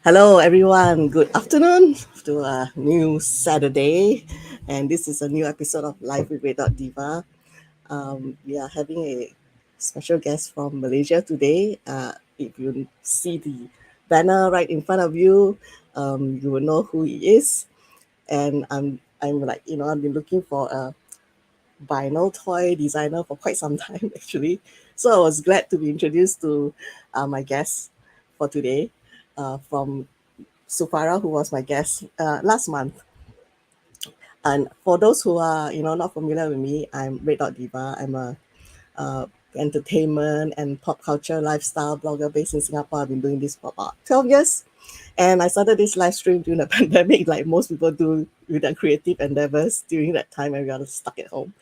Hello, everyone. Good afternoon to a new Saturday. And this is a new episode of Live with Red Diva. We are having a special guest from Malaysia today. If you see the banner right in front of you, you will know who he is. And I'm like, I've been looking for a vinyl toy designer for quite some time, actually. So I was glad to be introduced to my guest for today from Supara, who was my guest last month. And for those who are, not familiar with me, I'm Red Dot Diva. I'm a uh, entertainment and pop culture lifestyle blogger based in Singapore. I've been doing this for about 12 years. And I started this live stream during the pandemic, like most people do with their creative endeavors during that time when we are stuck at home.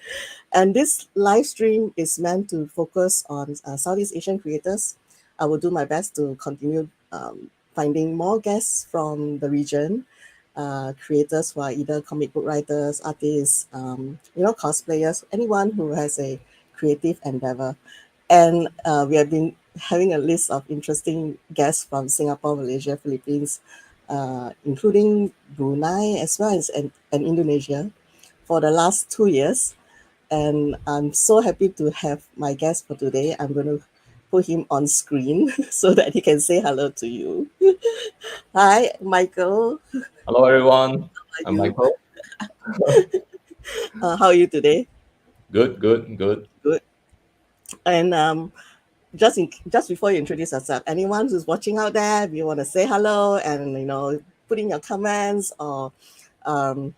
And this live stream is meant to focus on Southeast Asian creators. I will do my best to continue finding more guests from the region, creators who are either comic book writers, artists, cosplayers, anyone who has a creative endeavor. And we have been having a list of interesting guests from Singapore, Malaysia, Philippines, including Brunei as well as and Indonesia for the last 2 years. And I'm so happy to have my guest for today. I'm going to put him on screen so that he can say hello to you. Hi, Michael. Hello, everyone. How are I'm you? Michael. How are you today? Good, good, good. Good. And just before you introduce yourself, anyone who's watching out there, if you want to say hello and put in your comments, or um,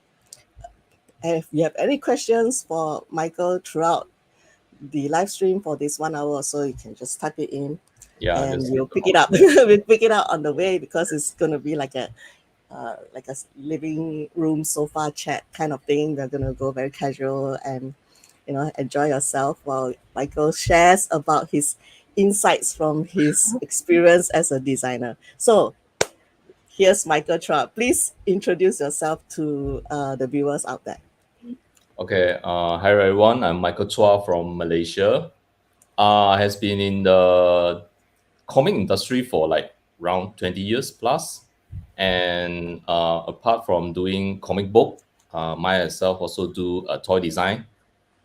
and if you have any questions for Michael throughout the live stream for this 1 hour or so, you can just type it in Yeah, and just we'll pick it up. We'll pick it up on the way because it's gonna be like a living room sofa chat kind of thing. We're gonna go very casual and enjoy yourself while Michael shares about his insights from his experience as a designer. So here's Michael Chuah. Please introduce yourself to the viewers out there. okay. Hi, everyone. I'm Michael Chuah from Malaysia. Has been in the comic industry for like around 20 years plus. And apart from doing comic book, myself also do toy design.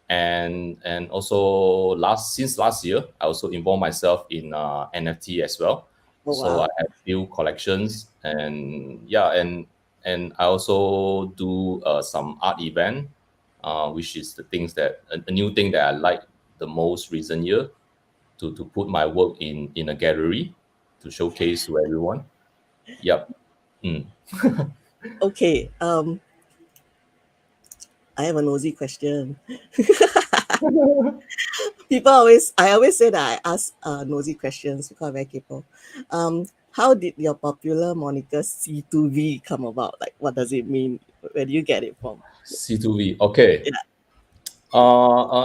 And also since last year, I also involved myself in NFT as well. Oh So I wow. have few collections, and yeah, and I also do some art event, which is the things that a new thing that I like the most recent year, to put my work in a gallery to showcase to everyone. Yep. Mm. Okay. I have a nosy question. I always say that I ask nosy questions because I'm very capable. How did your popular moniker C2V come about? Like, what does it mean? Where do you get it from? C2V. Okay. Yeah.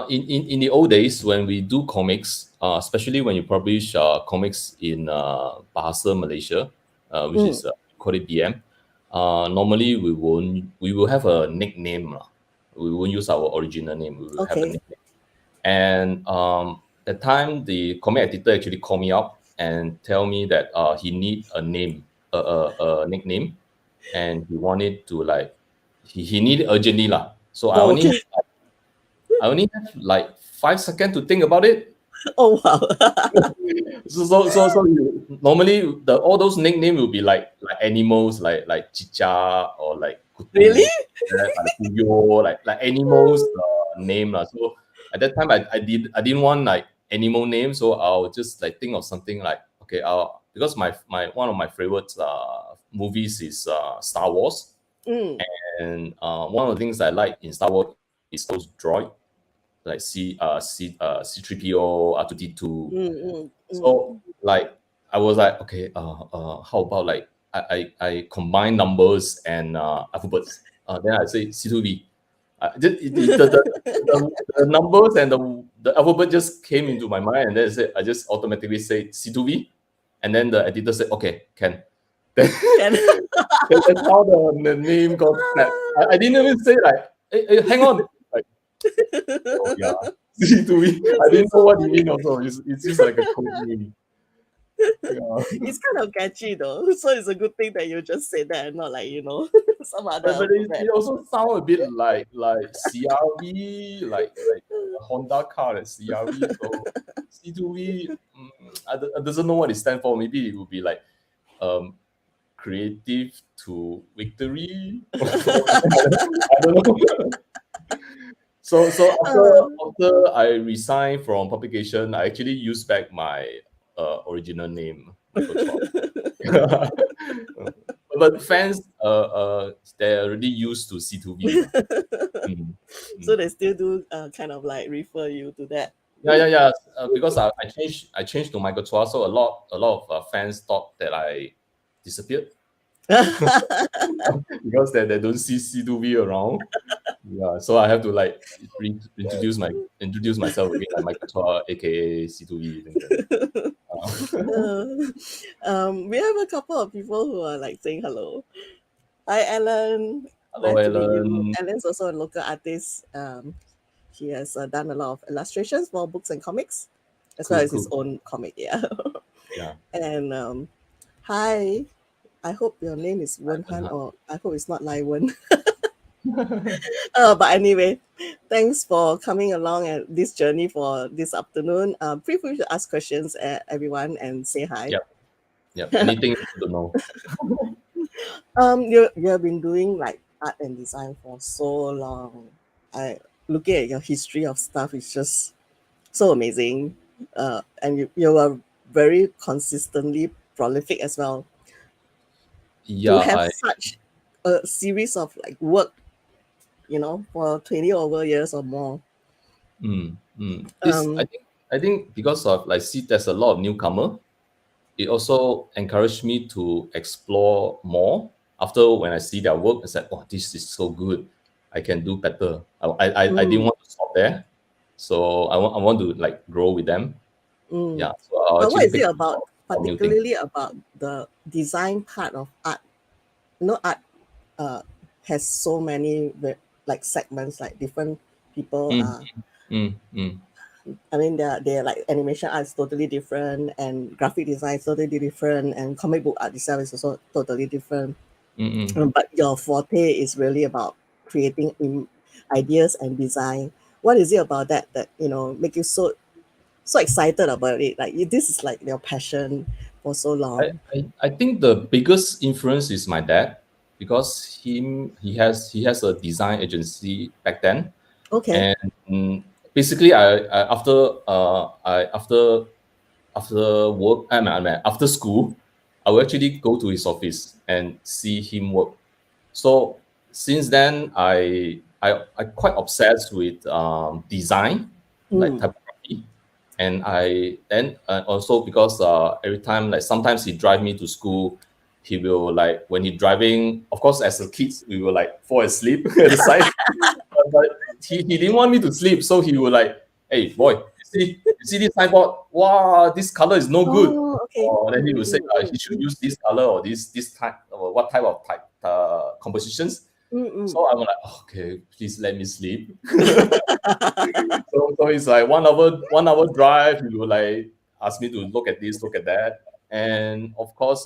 In the old days when we do comics, especially when you publish comics in Bahasa Malaysia, which Mm, is call it BM, normally we will have a nickname lah. We won't use our original name. We will have a okay. nickname. And at time the comic editor actually called me up and tell me that he need a name, a nickname, and he wanted to like he need it urgently lah. So Oh, okay. I only have like 5 seconds to think about it. Oh, wow. Normally all those nicknames will be like animals like chicha or like Really? kutu, like puyo, like animals name lah. So at that time I didn't want like animal name, so I'll just like think of something like okay, because my one of my favorite movies is Star Wars, Mm, and one of the things I like in Star Wars is those droid like C3PO, R2D2. mm, mm, mm. So like I was like, okay, how about like I combine numbers and alphabets. Then I say C2V. The numbers and the alphabet just came into my mind, and then I just automatically say C2V, and then the editor said, okay, can. Then, Can. that's how the name got snapped. I didn't even say like, hey, hang on, like, oh yeah, C2V. I This is didn't know so what you funny. mean also. It's just like a code name. It's kind of catchy though, so it's a good thing that you just said that and not like some other But alphabet. it also sound a bit like CRV, like a Honda car at CRV. So C2V, I doesn't know what it stands for. Maybe it would be like um creative to victory. I don't know. So after I resigned from publication, I actually used back my original name, Michael Chuah. But fans they're already used to C2V. Mm, So mm. they still do kind of like refer you to that. Yeah. Because I changed to Michael Chua, so a lot of fans thought that I disappeared because they don't see C2V around. Yeah, so I have to like introduce myself again, like Michael Chua, a.k.a. C2V. Things like that. We have a couple of people who are like saying hello. Hi, Alan. Hello, Glad to meet you. Alan. Alan's also a local artist. He has done a lot of illustrations for books and comics, as well as his Cool. own comic. Yeah. Yeah. And hi. I hope your name is Wen Han, or I hope it's not Lai Wen. But anyway, thanks for coming along at this journey for this afternoon. Feel free to ask questions, everyone, and say hi. Yep. Anything you want to know. You have been doing like art and design for so long. I looking at your history of stuff is just so amazing. And you are very consistently prolific as well. To Yeah, have such a series of like work, for 20 over years or more. This Um, I think because of like see there's a lot of newcomer, it also encouraged me to explore more. After when I see their work, I said, "Oh, this is so good. I can do better." I didn't mm, want to stop there, so I want to like grow with them. mm. Yeah, so I'll But what actually is it pick about, up new things. particularly about the design part of art? Art uh, has so many like segments, like different people Mm, are. mm, mm, I mean, they're like animation art is totally different, and graphic design is totally different, and comic book art itself is also totally different. mm. But your forte is really about creating ideas and design. What is it about that make you so excited about it? Like this is like your passion for so long. I think the biggest influence is my dad because he has a design agency back then, Okay. and basically I after work after school I will actually go to his office and see him work. So since then I quite obsessed with design, like Mm, typography, and I then also because every time like sometimes he drive me to school, he will like when he driving, of course as a kids we will like fall asleep at the side, but he didn't want me to sleep, so he would like, "Hey boy, you see this signboard? Wow, this color is no good." oh, okay. Or then he would say, "He should use this color or this type or what type of compositions." Mm. So I'm like, "Okay, please let me sleep." So it's like 1 hour drive. He will like ask me to look at this, look at that, and of course,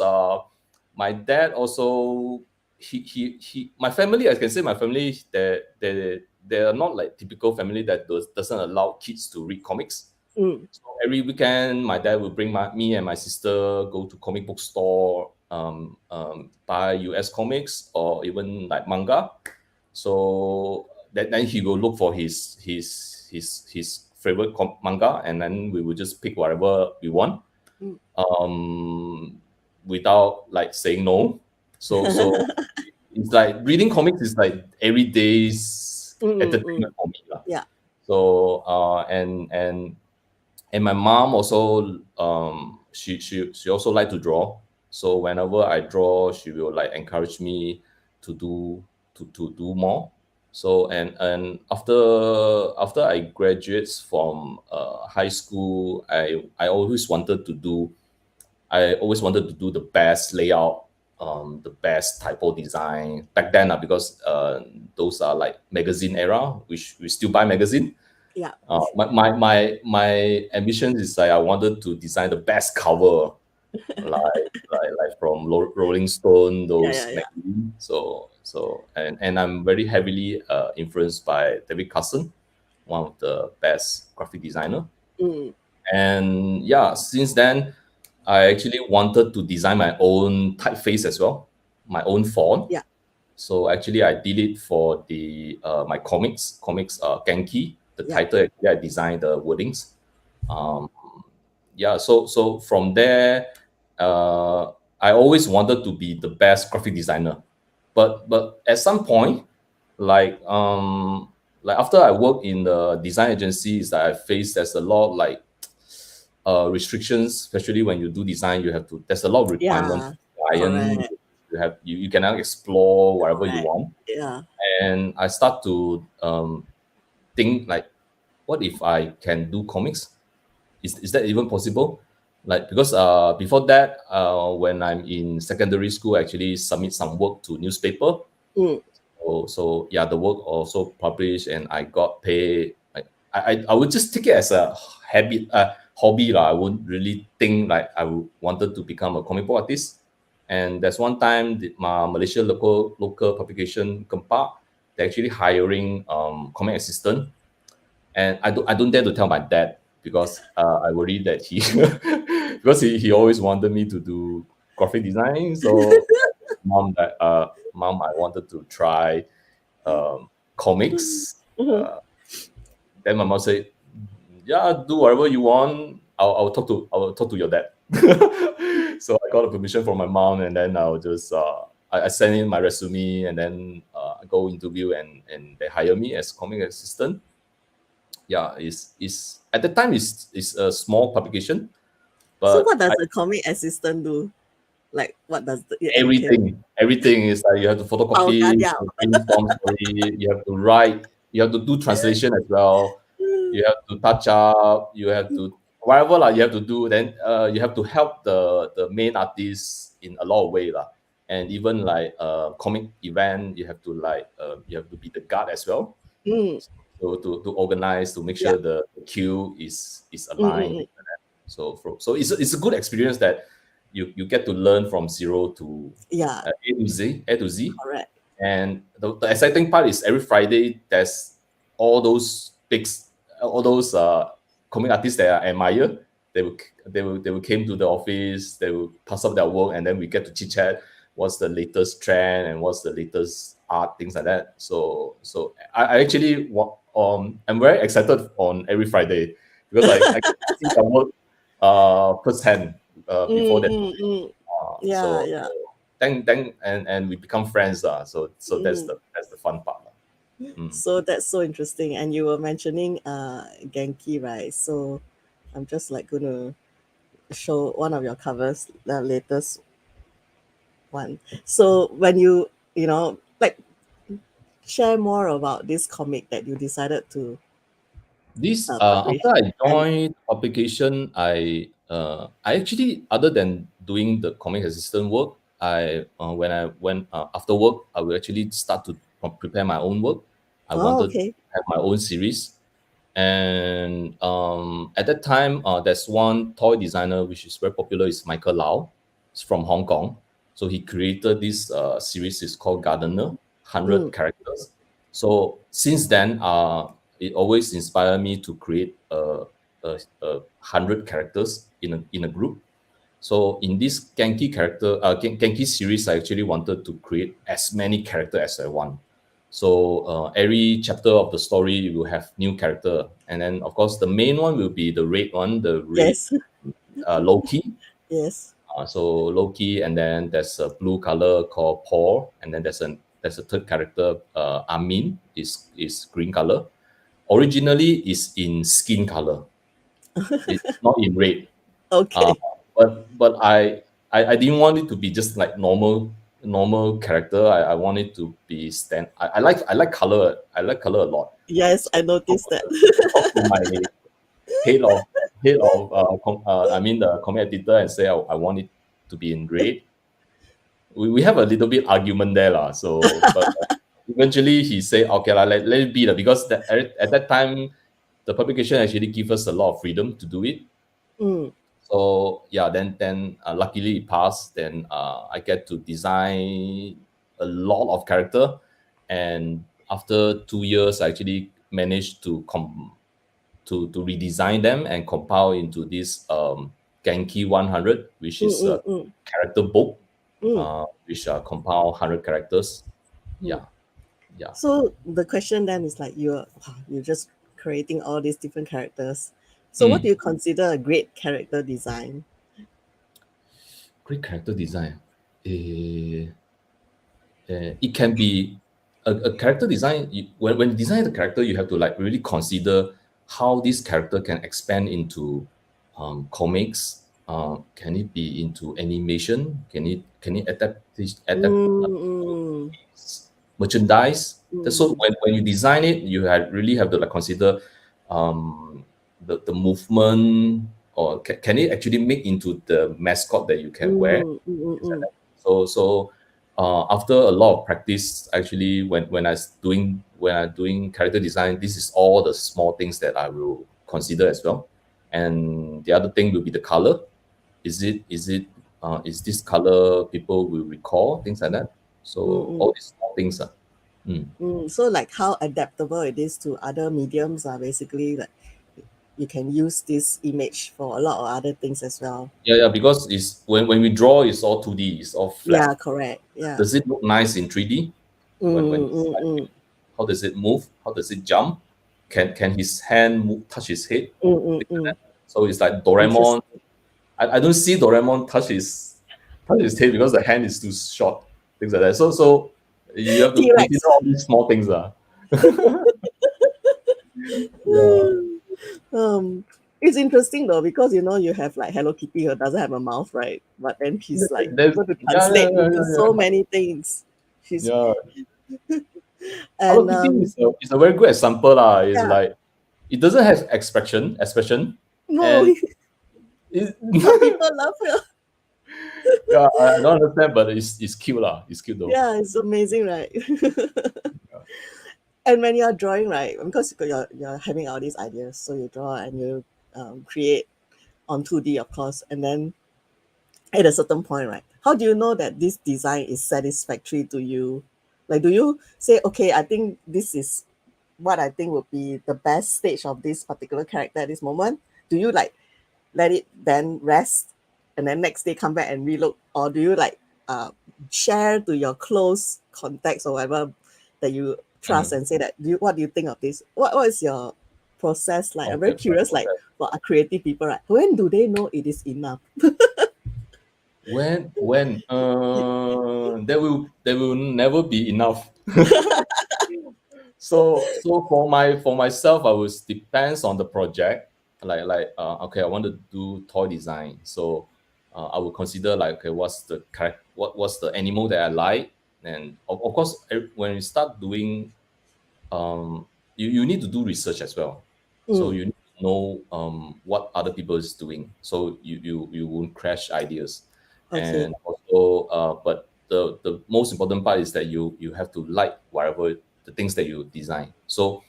my dad also my family. I can say my family they are not like typical family that doesn't allow kids to read comics. Mm. So every weekend, my dad will bring me and my sister go to comic book store, buy US comics or even like manga. So then he will look for his favorite manga, and then we will just pick whatever we want, Mm. without like saying no. So it's like reading comics is like every day's Mm. entertainment for me lah. Yeah. So and my mom also she also like to draw. So whenever I draw, she will like encourage me to do more. So and after I graduates from high school, I always wanted to do the best layout, the best typo design back then, because those are like magazine era, which we still buy magazine. Yeah. My ambition is like I wanted to design the best cover like from Rolling Stone, Yeah, yeah, those yeah. magazines. And I'm very heavily influenced by David Carson, one of the best graphic designer. Mm, And yeah, since then, I actually wanted to design my own typeface as well, my own font. yeah, So actually, I did it for the my comics Genki. The yeah. title actually I designed the wordings. Um, yeah, so from there, uh, I always wanted to be the best graphic designer, but at some point, like like after I work in the design agencies that I faced, there's a lot like restrictions, especially when you do design. You have to. There's a lot of requirement Yeah, from the client. correct, You cannot explore whatever you correct. want. Yeah. And I start to think like, what if I can do comics? Is that even possible? Like because before that, when I'm in secondary school, I actually submit some work to newspaper. Mm, So yeah, the work also published, and I got paid. Like I would just take it as a habit, hobby lah. I wouldn't really think like wanted to become a comic book artist. And there's one time my Malaysia local publication Gempa, they're actually hiring comic assistant, and I don't dare to tell my dad because I worry that he because he always wanted me to do graphic design. So mom, I wanted to try comics. mhm. Then my mom said, "Yeah, do whatever you want. I'll talk to your dad." So I got a permission from my mom, and then I'll just I send in my resume, and then I go interview, and they hire me as comic assistant. Yeah, is at the time is a small publication, So but what does a comic assistant do? Like, what does it entail? everything is like you have to Bao ka photocopy, diao. brainstorm story, you have to write, you have to do translation as well, you have to touch up, you have to whatever you have to do. Then you have to help the main artist in a lot of way and even like comic event, you have to be the guard as well. Mm, So to organize, to make yeah. sure the queue is Mm, aligned, mm, things like that. So it's a good experience that you get to learn from zero to yeah, A to Z. correct. And the exciting part is every Friday there's all those all those comic artists that I admire. They will came to the office. They will pass up their work, and then we get to chit chat. What's the latest trend and what's the latest art, things like that. So I actually I'm very excited on every Friday because I get to see their work firsthand before Mm, that. mm, mm. Yeah, So yeah. then and we become friends so Mm. that's the fun part Mm. So that's so interesting. And you were mentioning Genki, right? So I'm just like gonna show one of your covers, the latest one. So when you like share more about this comic that you decided to This publish, after I and joined publication, I actually, other than doing the comic assistant work, I when I went after work, I will actually start to prepare my own work. I oh, wanted to okay. have my own series. And at that time, there's one toy designer which is very popular. Is Michael Lau. It's from Hong Kong. So he created this series. It's called Gardener, Mm, 100 characters. So since then, it always inspired me to create a 100 characters in a group. So in this Genki series, I actually wanted to create as many characters as I want. So every chapter of the story will have new character, and then of course the main one will be the red one, the red yes, Lowkey. yes. So Lowkey, and then there's a blue color called Paul, and then there's a third character, Amin, is green color. Originally is in skin color. It's not in red. Uh, Okay. but I didn't want it to be just like normal character. I want it to be I like color. I like color a lot. Yes, So I noticed that. I talked to my head of I mean the comic editor and say I want it to be in red. We have a little bit argument there lah. So but eventually he said okay lah, let it be lah, because at that time the publication actually give us a lot of freedom to do it. Mm, So yeah, then luckily it passed. Then I get to design a lot of character, and after 2 years, I actually managed to redesign them and compile into this Genki 100, which Mm, is mm, a mm, character book, mm, which compile 100 characters. mm. Yeah, yeah. So the question then is like you're just creating all these different characters. So what do Mm. you consider a great character design? Great character design. Eh, it can be a character design. When you design the character, you have to like really consider how this character can expand into comics. Can it be into animation? Can it adapt Mm, mm, merchandise? So mm, when you design it, you really have to like consider the movement, or can it actually make into the mascot that you can wear. mm, mm, mm, So after a lot of practice, actually, when I doing character design, this is all the small things that I will consider as well. And the other thing will be the color. Is this color people will recall, things like that. mm, So mm, all these small things. Mm. So like how adaptable it is to other mediums are basically like you can use this image for a lot of other things as well. Yeah, because it's when we draw, it's all 2D, it's all Yeah, flat. correct. Yeah. Does it look nice in 3D? When Mm, it's mm, like, mm, how does it move? How does it jump? Can his hand touch his head? mm, mm, Things like mm. that. So it's like Doraemon. Interesting. I don't see Doraemon touch his head because the hand is too short. Things like that. So you have to T-Rex. consider all these small things. Yeah. It's interesting though because you have like Hello Kitty who doesn't have a mouth, right? But then she's like There's, able to yeah, yeah, translate yeah, into yeah, so yeah. many things. She's Yeah. Hello and Kitty is a very good example. It's yeah, like it doesn't have expression, no, and it, but people love her. yeah, I don't understand, but it's cute lah. It's cute though. Yeah, it's amazing, right? Yeah. And when you're drawing, right, because you're having all these ideas, so you draw and you create on 2D, of course, and then at a certain point, right, how do you know that this design is satisfactory to you? Like, do you say, okay, I think this is what I think would be the best stage of this particular character at this moment? Do you like let it then rest and then next day come back and relook, or do you like share to your close contacts or whatever that you trust Mhm. and say that what do you think of this? What is your process like? I'm very Okay, curious, like okay. for creative people, right? When do they know it is enough? When there will never be enough. So for myself, I would depends on the project. Okay, I want to do toy design, so I will consider like, okay, what's the animal that I like, and of course when you start doing, you need to do research as well. So Mm, you need to know what other people is doing, so you won't crash ideas. okay. And also, but the most important part is that you have to like whatever the things that you design. So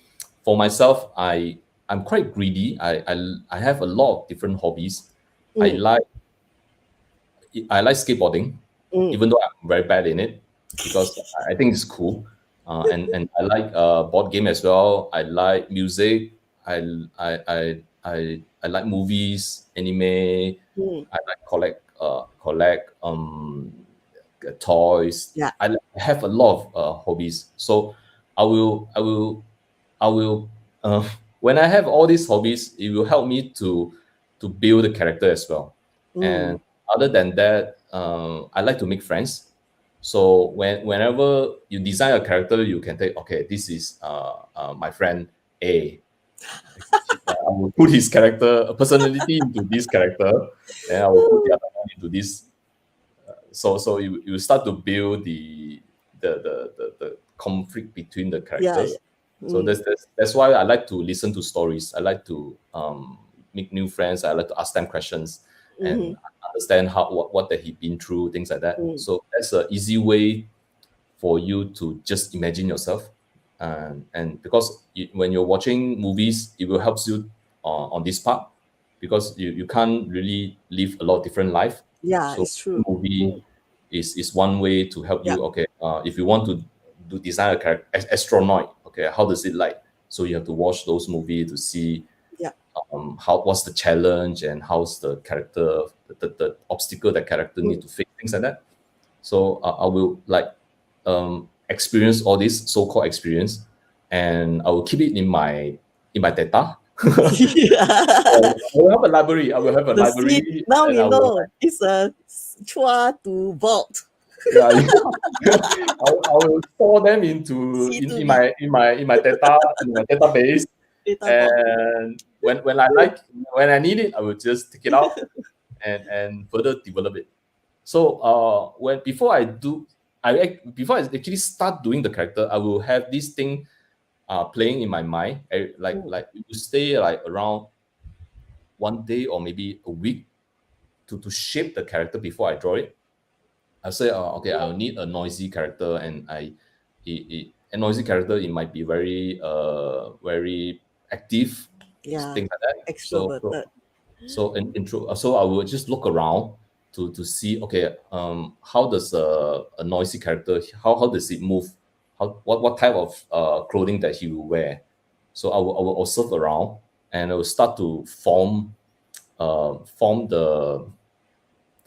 for myself, I'm quite greedy. I have a lot of different hobbies. i Mm, like I like skateboarding, mm, even though I'm very bad in it, because I think it's cool. And I like board game as well. I like music. I I I I like movies, anime. mm. I like collect toys. Yeah. I have a lot of hobbies. So I will I will I will when I have all these hobbies, it will help me to build the character as well. Mm, And other than that, I like to make friends. So whenever you design a character, you can take, okay, this is my friend A. I will put his character personality into this character, then I will put the other one into this. So you start to build the conflict between the yeah, yeah. characters. So Mm, that's why I like to listen to stories. I like to make new friends. I like to ask them questions mm-hmm, and understand what that he been through, things like that. mm, So that's an easy way for you to just imagine yourself. And because when you're watching movies, it will help you on this part. because you can't really live a lot of different life. Yeah, So it's true. movie is one way to help Yeah, you. Okay, if you want to do design a character astronaut, okay, how does it like? So you have to watch those movies to see yeah. how what's the challenge and how's the character the obstacle that character need Mm. to face, things like that. So I will like experience all this so-called experience, and I will keep it in my data. Yeah. I will have a library. I will have a The seed. library, Now and we I will know it's a Chua to vault. yeah, I will store them into C to in my data in my database, data vault. and when I need it, I will just take it out and further develop it. So when before I do, before I actually start doing the character, I will have this thing playing in my mind. Mm. Like it will stay like around 1 day or maybe a week to shape the character before I draw it. I say, okay, I will need a noisy character, and a noisy character. It might be very active, Yeah, things like that. extroverted. In intro, so I will just look around to see, okay, how does a noisy character, how does it move, how what type of clothing that he will wear. So I will observe around, and I will start to form the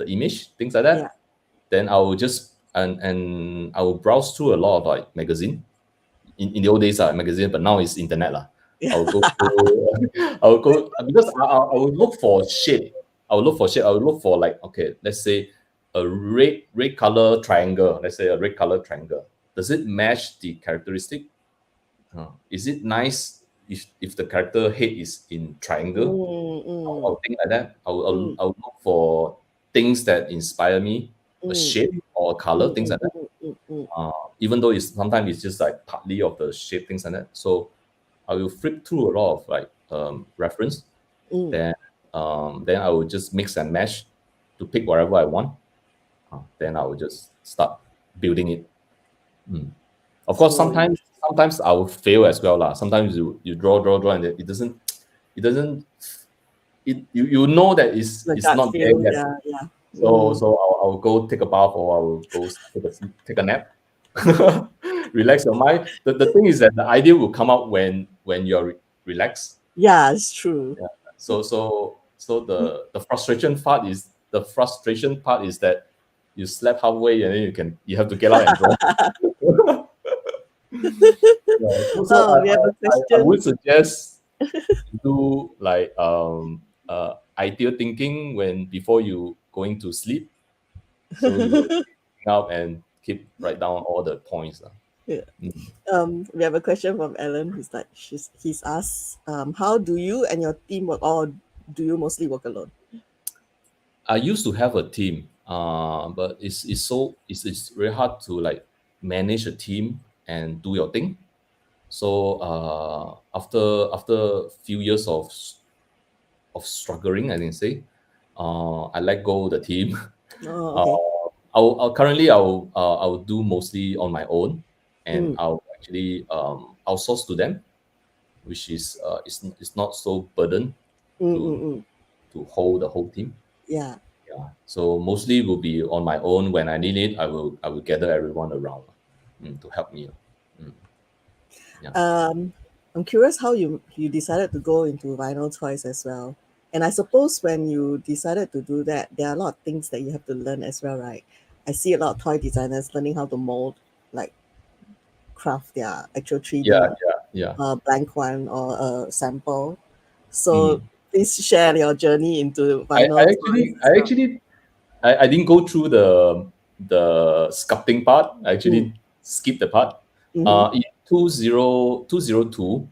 image, things like Yeah. that. Then I will just and I will browse through a lot of like magazine. In the old days, magazine, but now it's internet lah. I Yeah. will go through, I will go because I will look for shape. I will look for shape. I will look for like, okay, let's say a red color triangle. Let's say a red color triangle. Does it match the characteristic? Is it nice if the character head is in triangle? Mm, mm, I'll think like that. mm, I'll look for things that inspire me, a mm, shape or a color, mm, things mm, like that. mm, mm, mm, Even though it's sometimes it's just like partly of the shape, things like that. So I will flip through a lot of like reference. mm. Then I will just mix and match to pick whatever I want. Then I will just start building it. Of course, Slowly. sometimes I will fail as well lah. Sometimes you draw, and it doesn't you know that The it's gut not there feel. yet. Yeah, yeah. So Mm. I'll go take a bath, or I will go take a nap, relax your mind. The thing is that the idea will come out when you're relaxed. Yeah, it's true. Yeah. So the frustration part is that you slept halfway, and then you have to get out and draw. Yeah. Oh, we have a I question. would suggest do like ideal thinking when before you going to sleep. So you will hang out and keep write down all the points. Yeah. Mm. We have a question from Ellen. He's asked, how do you and your team work, or do you mostly work alone? I used to have a team, but it's very hard to like manage a team and do your thing. So after a few years of struggling, I can say, I let go of the team. Oh, okay. Currently I will do mostly on my own, and Mm, I'll actually outsource to them, which is not so burden mm, mm, to mm. hold the whole team. Yeah. Yeah. So mostly will be on my own. When I need it, I will gather everyone around to help me. Mm, yeah. I'm curious how you decided to go into vinyl toys as well. And I suppose when you decided to do that, there are a lot of things that you have to learn as well, right? I see a lot of toy designers learning how to mold, like craft their actual Yeah. 3D Yeah. Yeah. blank one or a sample. So Mm. please share your journey into vinyl toys as well. I didn't go through the sculpting part. I Mm, actually skipped the part. mm-hmm, In 2002,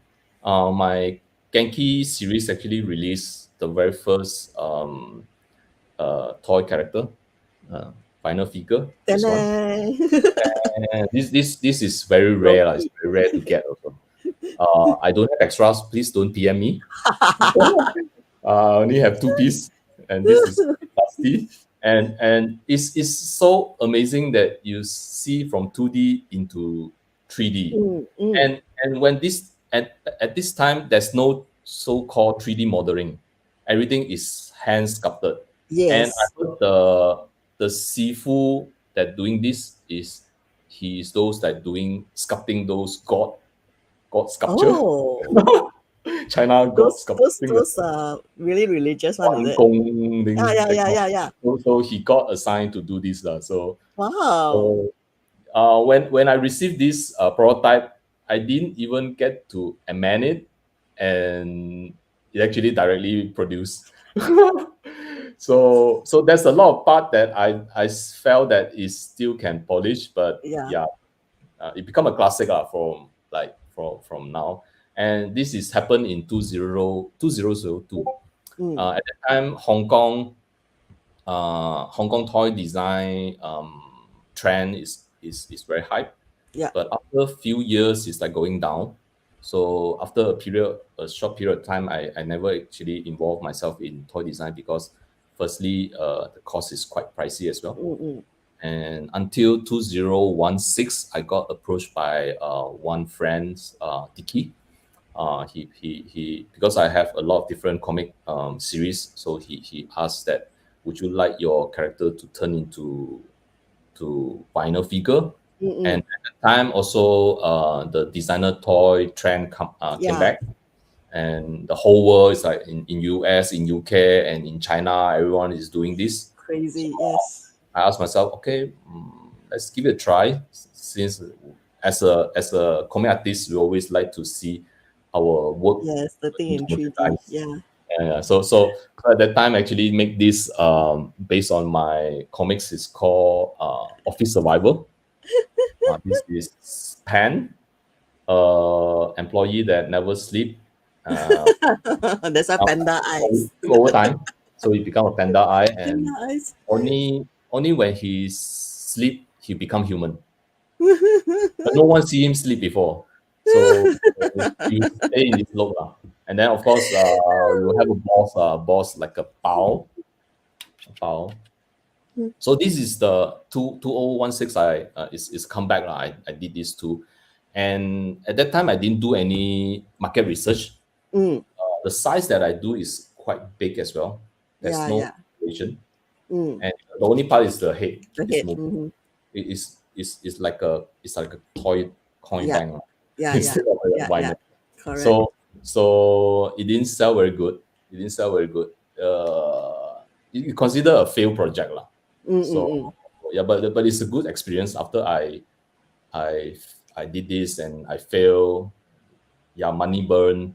my Genki series actually released the very first toy character, uh, final figure. This one, ta-da! and this is very rare. It's Lowkey. very rare to get also. I don't have extras. Please don't PM me. I only have two piece, and this is dusty. And it's so amazing that you see from 2D into 3D. Mm, mm, And when this at this time there's no so-called 3D modeling. everything is hand sculpted. And I Yes. heard the Sifu that doing this is he is those that doing sculpting those god sculpture. Oh, China god sculpting the those really religious one, is Guan it? Gong Yeah, thing. yeah, yeah, yeah, yeah. So he got assigned to do this. So, Wow. so when I received this prototype, I didn't even get to amend it, and it actually directly produced. So there's a lot of part that I felt that it still can polish, but Yeah. yeah, it become a classic from from now. And this is happened in 2002. Mm. At that time, Hong Kong toy design trend is very hype, Yeah. but after a few years, it's like going down. So after a short period of time, I never actually involved myself in toy design because, firstly, the cost is quite pricey as well. Mm-mm. And until 2016, I got approached by one friend, Dicky. He because I have a lot of different comic series, so he asked that would you like your character to turn into vinyl figure. And Mm-mm. at the time also the designer toy trend came Yeah. back, and the whole world is like in US, in UK, and in China, everyone is doing this. So Crazy. Yes. I asked myself, okay, let's give it a try. Since as a comic artist, we always like to see our work Yes. The thing into in 3D. merchandise. Yeah. Yeah, so at that time, I actually make this based on my comics. It's called Office Survival. This is Pan, employee that never sleep. Uh, That's why panda eyes. Over time, so he become a panda eye, Panda and eyes. only when he sleep he become human. But no one see him sleep before, so you stay in this loop lah. And then of course, you have a boss like a Bao. So this is the 2016. Is come back lah. I did this too, and at that time I didn't do any market research. Mm. The size that I do is quite big as well. There's Yeah. no Yeah. variation, Mm. and the only part is the head. The It's head. moving. Mm-hmm. It's like a toy coin Yeah. bank lah, Yeah. Yeah. instead of a Yeah. Yeah. vinyl. Correct. So it didn't sell very good. It didn't sell very good. You consider a failed project lah. So Mm-mm. yeah, but it's a good experience after I I did this and I failed. Yeah, money burn,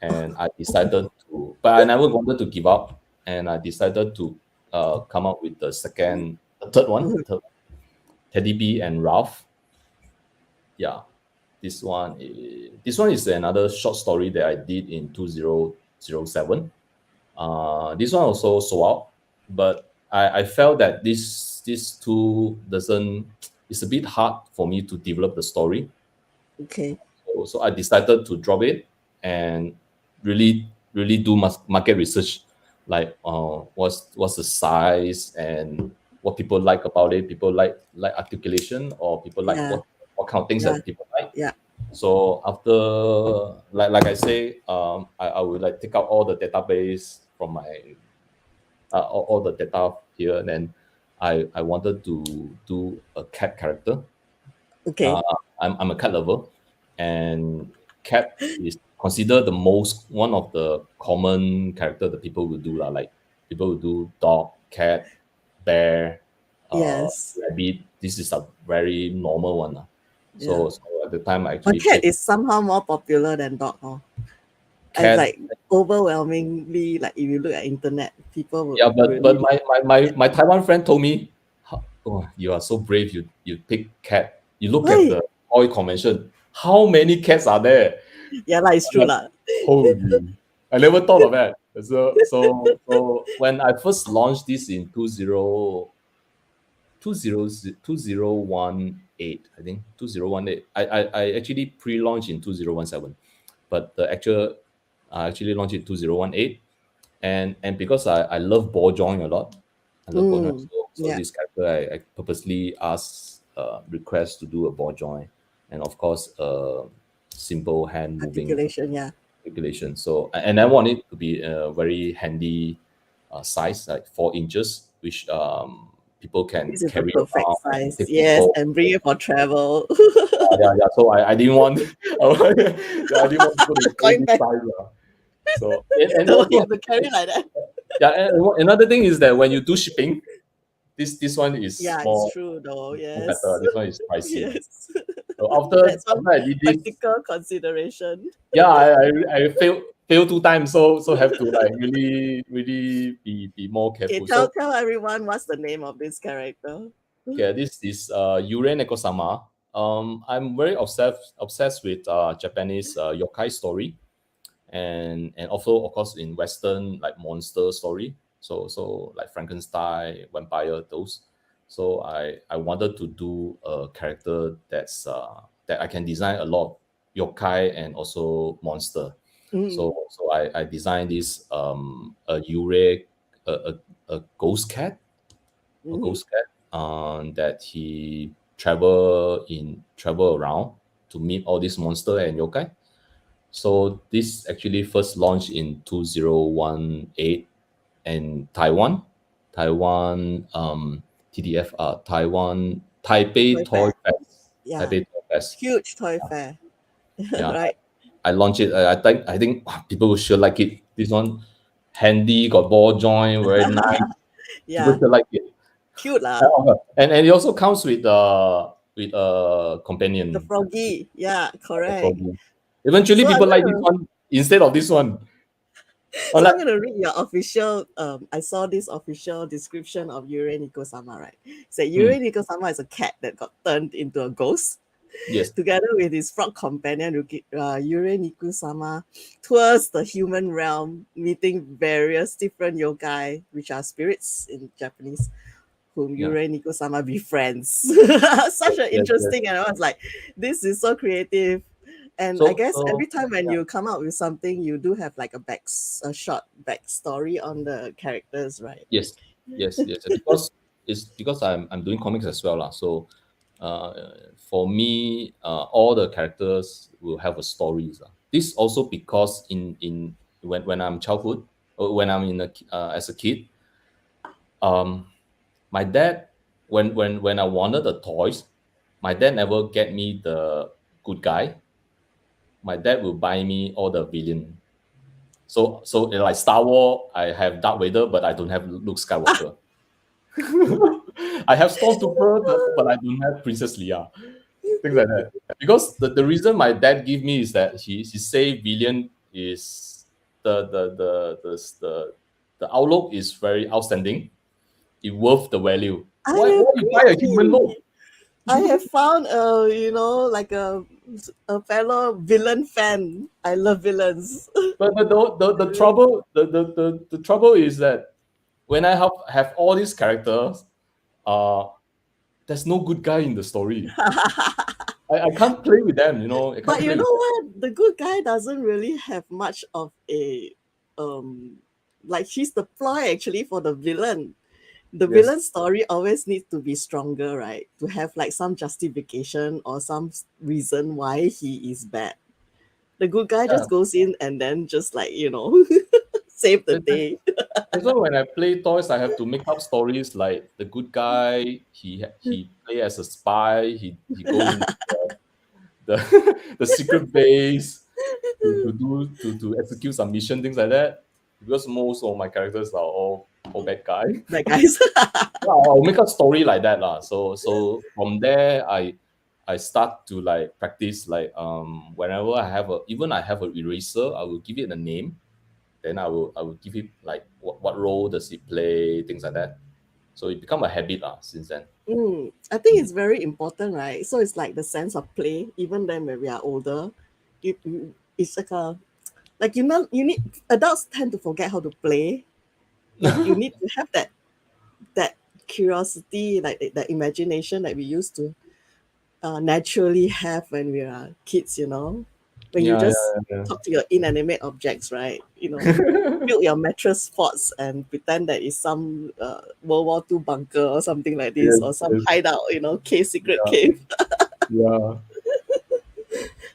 and I decided to. But I never wanted to give up, and I decided to come up with the third one, Teddy B and Ralph. Yeah, this one is another short story that I did in 2007. This one also sold out, but I felt that this two doesn't. It's a bit hard for me to develop the story, Okay. so I decided to drop it and really do market research, like what's the size and what people like about it. People like articulation, or people like Yeah. what kind of things Yeah. that people like. Yeah. So after, like I say, I would like take out all the database from my all the data here, and then I wanted to do a cat character. Okay. uh, I'm a cat lover, and cat is considered the most one of the common character that people will do lah. Like people will do dog, cat, bear, Yes. rabbit. This is a very normal one lah. Yeah. So at the time, I But actually cat picked is somehow more popular than dog. Oh. It's cat. like overwhelmingly, like if you look at internet, people would Yeah, but really. my Taiwan friend told me, "Oh, you are so brave. You pick cat. You look at Why? the toy convention. How many cats are there?" Yeah, like it's true lah. Holy, I never thought of that. So when I first launched this in 2018, I think 2018. I actually pre-launched in 2017, but the actual I actually launched in 2018, and because I love Bojong a lot, I love Bojong. Mm. So Yeah. this character I purposely asked request to do a Bojong, and of course simple hand moving. Articulation. Yeah. calculation. So and I want it to be a very handy size, like 4 inches, which people can This is the carry perfect around and size. take Yes, photo. and bring it for travel. Yeah. So I didn't want I didn't want people to carry Going this back, size. So and no, you also have to carry like that. yeah, and another thing is that when you do shipping, this one is Yeah, it's more true though. better. Yes, This one is pricey. yes. So after That's one I did this, practical consideration. yeah, I failed 2 times, so have to like really be more Okay, careful. tell So tell everyone what's the name of this character. okay, this is Yurei Nekosama. I'm very obsessed with Japanese yokai story, and also of course in Western like monster story. So like Frankenstein, vampire, those. So I wanted to do a character that I can design a lot of yokai and also monster. Mm, So I designed this a Yurei, a, a ghost cat, a mhm. ghost cat that he travel around to meet all these monster and yokai. So this actually first launched in 2018 in Taiwan, TDF, Taiwan Taipei Toy Toy fair. Fest, Yeah, Taipei Toy Fest. huge toy fair. Yeah, Right. I launched it. I think people should like it. This one handy, got ball joint, very nice. People Yeah, should like it. cute lah. And it also comes with a The companion, froggy. Yeah, the correct. froggy. Eventually, So I'm people like this gonna one instead of this one. Or so like I'm gonna read your official. I saw this official description of Yurei Nikosama. Right. So hmm, Yurei Nikosama is a cat that got turned into a ghost. yes, Together with his frog companion, Yurei Nikusama, tours the human realm, meeting various different yokai, which are spirits in Japanese, whom yeah, Yurei Nikusama befriends. Such an yes. interesting, and I was like, this is so creative. And I guess every So time when yeah, you come out with something, you do have like a short backstory on the characters, right? yes, yes. Because I'm doing comics as well lah. So uh, for me, all the characters will have a stories lah. This also because in when I'm childhood, or when I'm as a kid, um, my dad when I wanted the toys, my dad never get me the good guy. My dad will buy me all the villain. So like Star Wars, I have Darth Vader, but I don't have Luke Skywalker. I have Stormtrooper, but I don't have Princess Leia. Things like that. Because the reason my dad give me is that he say villain is the the outlook is very outstanding. It worth the value. I Why you buy a human look? agree. I have found like a fellow villain fan. I love villains. But the trouble the trouble is that when I have all these characters, uh there's no good guy in the story. I can't play with them, I But can't you play with know them. what? The good guy doesn't really have much of a like he's the ploy actually for the villain. The Yes. villain story always needs to be stronger, right? To have like some justification or some reason why he is bad. The good guy Yeah. just goes in and then just like, save the That, that, day. that's why when I play toys, I have to make up stories like the good guy, he play as a spy, he go in the the secret base to execute some mission, things like that. Because most of my characters are all bad guy. That guy's Yeah, I'll make a story like that lah. So from there, I start to like practice like whenever I have a eraser, I will give it a name. Then I will give it like what role does it play, things like that. So it become a habit lah since then. I think Mm. it's very important, right? So it's like the sense of play, even then when we are older. It's like you need adults tend to forget how to play. Like you need to have that curiosity, like the imagination that we used to naturally have when we are kids, when you Yeah, just yeah, talk to your inanimate objects, right? yeah. Build your mattress forts and pretend that it's some World War II bunker or something like this, Yes, or some yes, hideout, cave, secret yeah, cave. yeah.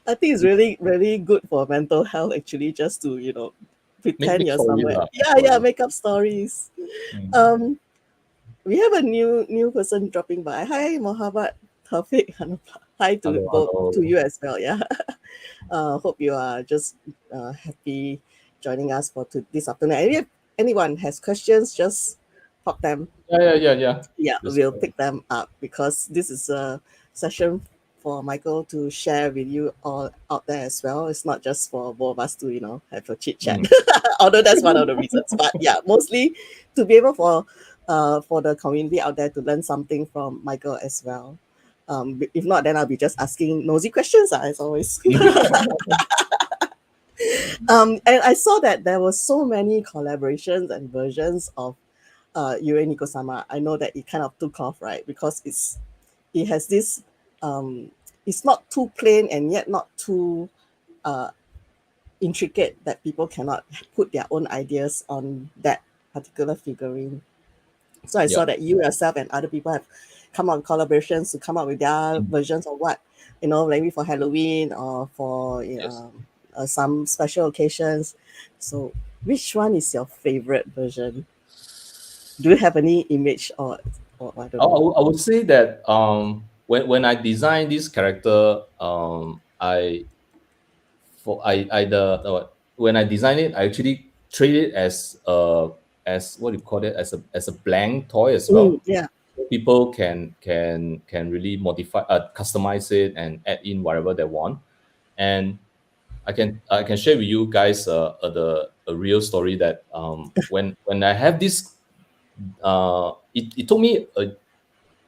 I think it's really, really good for mental health actually, just to, pretend Make you're stories somewhere. lah, make Yeah, yeah, stories. make up stories. Mm. Um, we have a new person dropping by. Hi, Mohammed Taufik. Hi to Hello, both to hello. you as well. Yeah. Hope you are just happy joining us for this afternoon. And if anyone has questions, just pop them. Yeah. Yeah, That's we'll right. pick them up because this is a session for Michael to share with you all out there as well. It's not just for both of us to, have a chit chat. Mm. Although that's one of the reasons. But yeah, mostly to be able for the community out there to learn something from Michael as well. If not, then I'll be just asking nosy questions, as always. And I saw that there were so many collaborations and versions of Yue Nikosama. I know that it kind of took off, right? Because it has this um it's not too plain and yet not too uh intricate that people cannot put their own ideas on that particular figurine. So I Yeah. saw that you yourself and other people have come up with collaborations to come up with their Mm. versions of what, maybe for Halloween or for Yes. some special occasions. So which one is your favorite version? Do you have any image or I don't know? I would say that when I designed this character, when I design it, I actually treat it as what do you call it, as a blank toy as well. Yeah. People can really modify, customize it and add in whatever they want. And I can share with you guys a real story that when I have this, it took me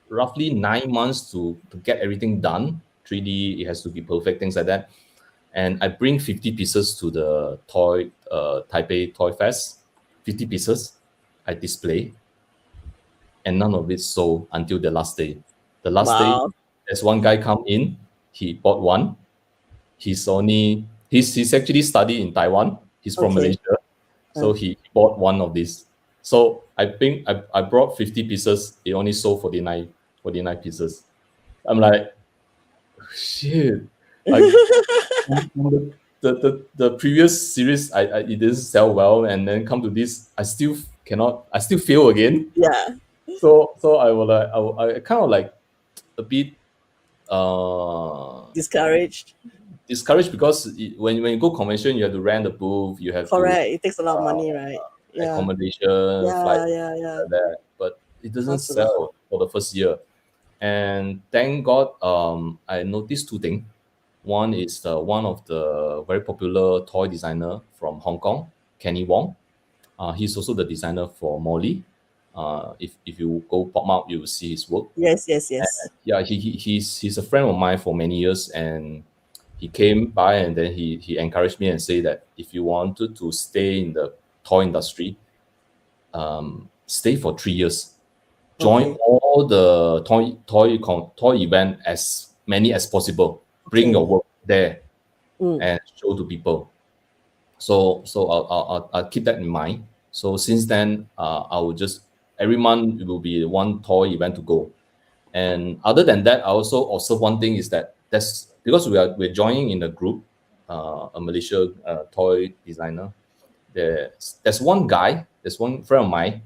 roughly 9 months to get everything done. 3D, it has to be perfect, things like that. And I bring 50 pieces to the Taipei Toy Fest. 50 pieces, I display, and none of it sold until the last day. The last day, Wow. there's one guy come in. He bought one. He's actually studied in Taiwan. He's from Okay. Malaysia, so he bought one of these. So I think I brought 50 pieces. It only sold 49 pieces. I'm like, shit. Like from the previous series, it didn't sell well, and then come to this, I still fail again. Yeah. So I kind of like a bit Discouraged. discouraged, because when you go convention, you have to rent a booth, you have to Correct. It takes a lot of uh, money, right? Yeah. accommodation, flight, Yeah. like that. But it doesn't Costs a lot. sell for the first year. And thank God, I noticed two things. One is one of the very popular toy designer from Hong Kong, Kenny Wong. He's also the designer for Molly. If you go pop out, you will see his work. Yes. Yeah, he's a friend of mine for many years, and he came by and then he encouraged me and say that if you wanted to stay in the toy industry, stay for 3 years, join Okay. all the toy event as many as possible, bring Okay. your work there Mm. and show to people. So I'll keep that in mind. So since then, I will just every month it will be one toy event to go. And other than that, I also observe one thing is that that's because we're joining in a group, a Malaysia toy designer. There's one friend of mine,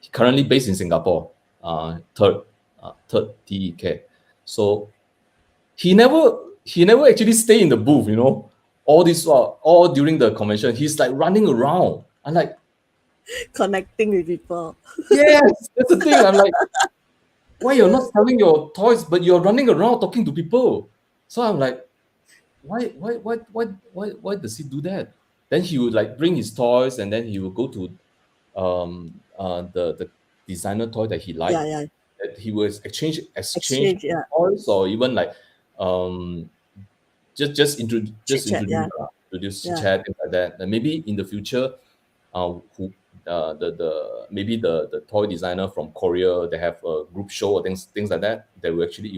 he currently based in Singapore, third TEK. So he never actually stay in the booth, all this while, all during the convention. He's like running around. I'm like, Connecting with people. yes, that's the thing. I'm like, why you're not selling your toys, but you're running around talking to people? So I'm like, why does he do that? Then he would like bring his toys, and then he will go to the designer toy that he liked. Yeah. That he was exchange Exchange. Yeah. toys, or even like um Chit chat. Yeah. introduce Yeah. chat, things like that. And maybe in the future, who the maybe the toy designer from Korea, they have a group show or things like that. They will actually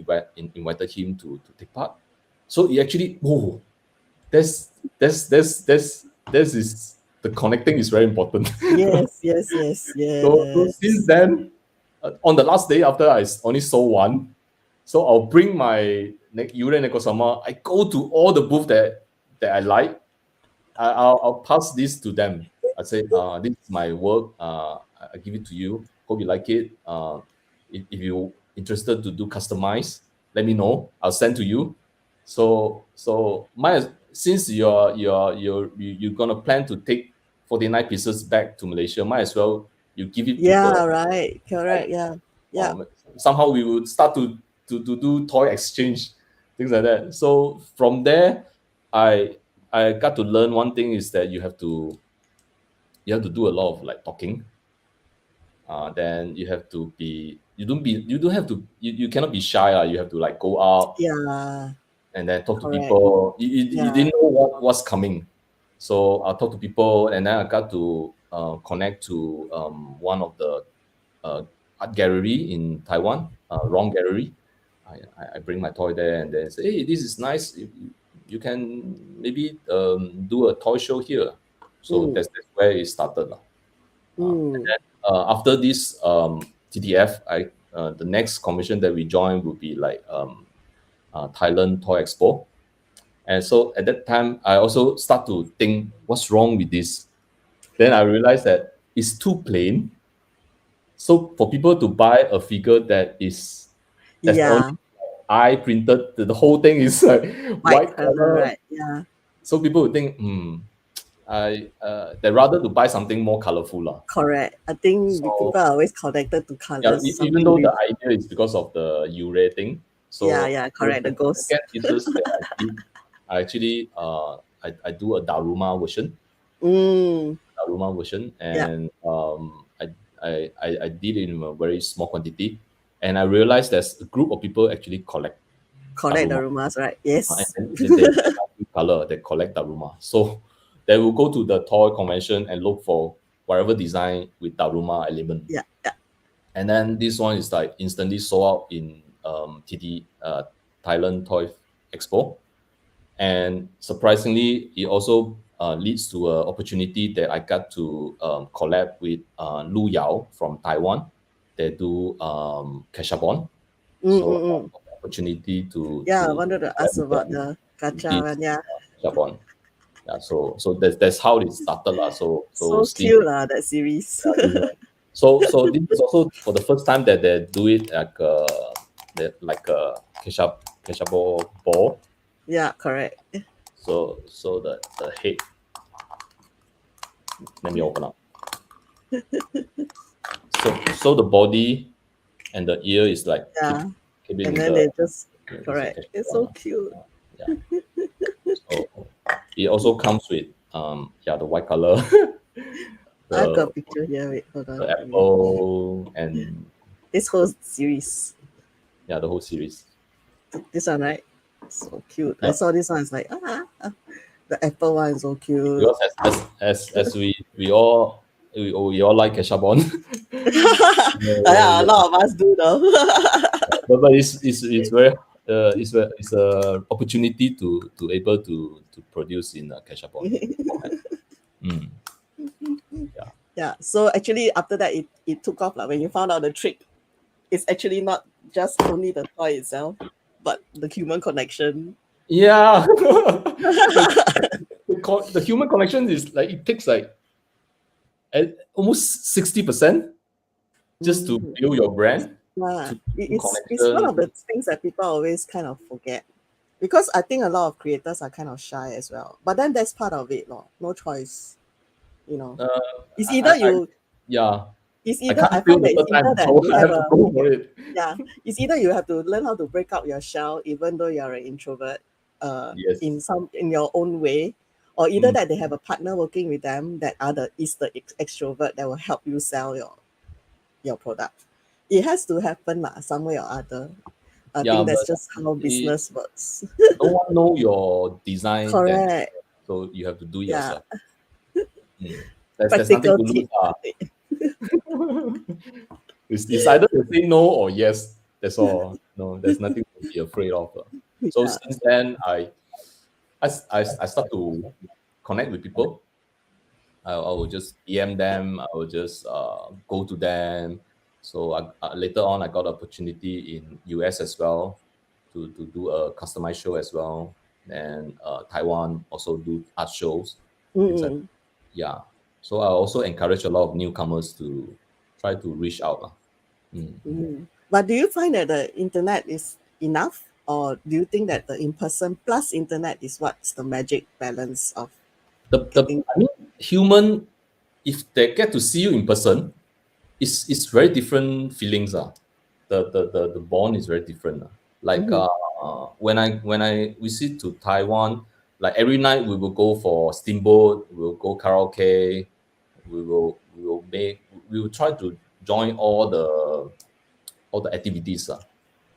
invited him to take part. So he actually, oh, that's is the connecting is very important. So since Yes. then, on the last day after only sold one, so I'll bring Yuri Nekosama, I go to all the booth that I like. I'll pass this to them. I say, this is my work. I give it to you. Hope you like it. If you interested to do customize, let me know. I'll send to you. So since you're gonna plan to take 49 pieces back to Malaysia, might as well you give it to the Yeah, right. Correct. Yeah. Yeah. somehow we would start to do toy exchange, things like that. So from there, I got to learn one thing is that you have to do a lot of like talking. Then you have to be you don't have to you cannot be shy. You have to like go out Yeah. and then talk to Correct. people. You Yeah. didn't know what's coming. So I talk to people, and then I got to connect to one of the art gallery in Taiwan, Wrong Gallery. I bring my toy there and then say, hey, this is nice. You can maybe do a toy show here. So Mm. that's where it started. And Mm. then after this TTF, the next commission that we joined would be like Thailand Toy Expo. And so at that time, I also start to think, what's wrong with this? Then I realized that it's too plain. So for people to buy a figure that's only Yeah. eye printed, the whole thing is like White white color, color. right? Yeah. So people would think, they rather to buy something more colorful lah. Correct. I think people So are always connected to yeah, colors, even something though the with. idea is because of the Ure thing. Yeah, So yeah, the, correct. The the ghost. second pieces that I did, I actually I do a Daruma version. Mm. Aroma version, Yeah. and I did it in a very small quantity, and I realized there's a group of people actually collect Correct the Daruma, rumors, right? and Yes. then they like color, they collect Daruma. So they will go to the toy convention and look for whatever design with Daruma element, Yeah. Yeah. and then this one is like instantly sold out in TT Thailand Toy Expo. And surprisingly, it also leads to an opportunity that I got to collab with Lu Yao from Taiwan. They do Keshabon. Mm, So mm, mm. opportunity Yeah, I to wanted to collab ask with about them the with gacha this one. Yeah. Keshabon. Yeah, so that's how it started lah. So So since cute lah, that series. so this is also for the first time that they do it like a Keshabo ball. Yeah, correct. So the head. Let me open up. So the body and the ear is like Yeah. keep it And in then the they just, it's a correct. cash It's so one. cute. Yeah. So it also comes with the white color, I've got the a picture here. Wait, hold on. the Let me. apple and This whole series. the whole series. This one, right? So cute. I Yeah. saw this one. It's like, the apple one is so cute. Because as we all like Keshabon. Yeah, a lot of us do though. But it's very it's a opportunity to able to produce in a Keshabon format. Mm. Yeah. Yeah. So actually, after that, it took off. Like when you found out the trick, it's actually not just only the toy itself, but the human connection. Yeah. The human connection is like it takes like almost 60% just to Mm. build your brand, Yeah, to it's one of connection. the things that people always kind of forget, because I think a lot of creators are kind of shy as well. But then that's part of it, lor. No choice, you know. Uh, It's I, either I you, yeah, it's I either I can't feel find the that it's third either time, that so you I have have to a, go for it. yeah, it's either you have to learn how to break out your shell, even though you're an introvert, Yes. in your own way, or either Mm. that they have a partner working with them that is the extrovert that will help you sell your product. It has to happen lah, some way or other. I Yeah, think that's but just how business works. no one know your design than Correct. so you have to do it Yeah. yourself. Mm. There's nothing Practical to lose. tip. It's either to say no or yes. That's all. No, there's nothing to be afraid of. So Yeah. since then, I start to connect with people. I will just DM them. I will just go to them. So later on, I got opportunity in US as well to do a customized show as well. And Taiwan also do art shows, things like Mm. yeah. So I also encourage a lot of newcomers to try to reach out. Mm. But do you find that the internet is enough, or do you think that the in-person plus internet is what's the magic balance of The getting? I mean, human, if they get to see you in person, it's very different feelings. The bond is very different. Like Mhm. when I visit to Taiwan, like every night we will go for steamboat, we will go karaoke, we will try to join all the activities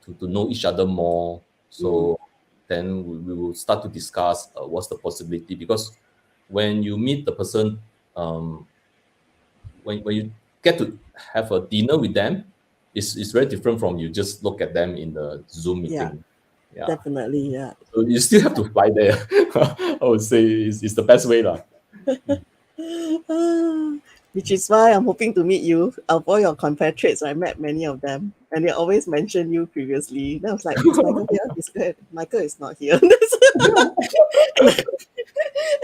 to know each other more. Mm. So then we will start to discuss what's the possibility, because when you meet the person, um, when you get to have a dinner with them, it's very different from you just look at them in the Zoom Yeah, meeting. Yeah. definitely. Yeah. So you still have to fly there. I would say it's the best way. Lah. Which is why I'm hoping to meet you. Of all your compatriots, I met many of them, and they always mentioned you previously. Then I was like, "Is Michael here? Is good. Michael is not here."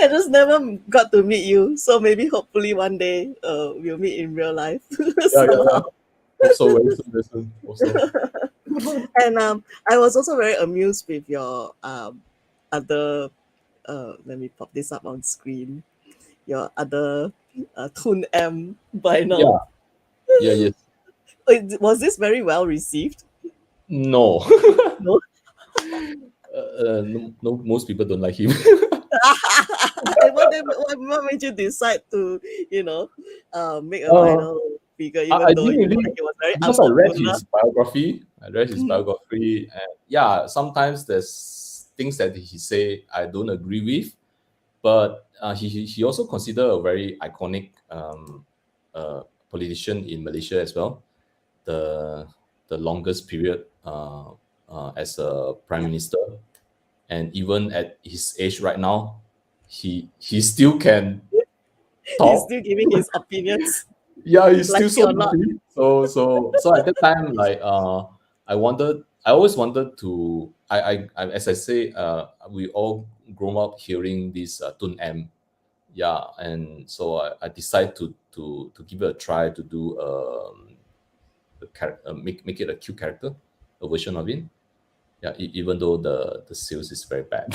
I just never got to meet you. So maybe, hopefully, one day we'll meet in real life Yeah, yeah, yeah. somehow. Hope so, very soon, very soon. Also. And I was also very amused with your other. Let me pop this up on screen. Your other Toon M Yeah, vinyl. yeah, yes. Was this very well received? No. No. No, no, most people don't like him. And what made you decide to, make a uh, vinyl figure, I even though didn't you know really, that it was very because I read unpopular? his biography. I read his Mm. biography, and yeah, sometimes there's things that he say I don't agree with, but he also considered a very iconic politician in Malaysia as well. The the longest period as a prime Yeah, minister, and even at his age right now, he still can he's talk. still giving his opinions, Yeah, he's like still it so or not. happy. So at that time, like I always wanted to as I say, we all grown up hearing this Toon M. Yeah, and so I decided to give it a try to do make it a cute character, a version of it. Yeah, even though the sales is very bad.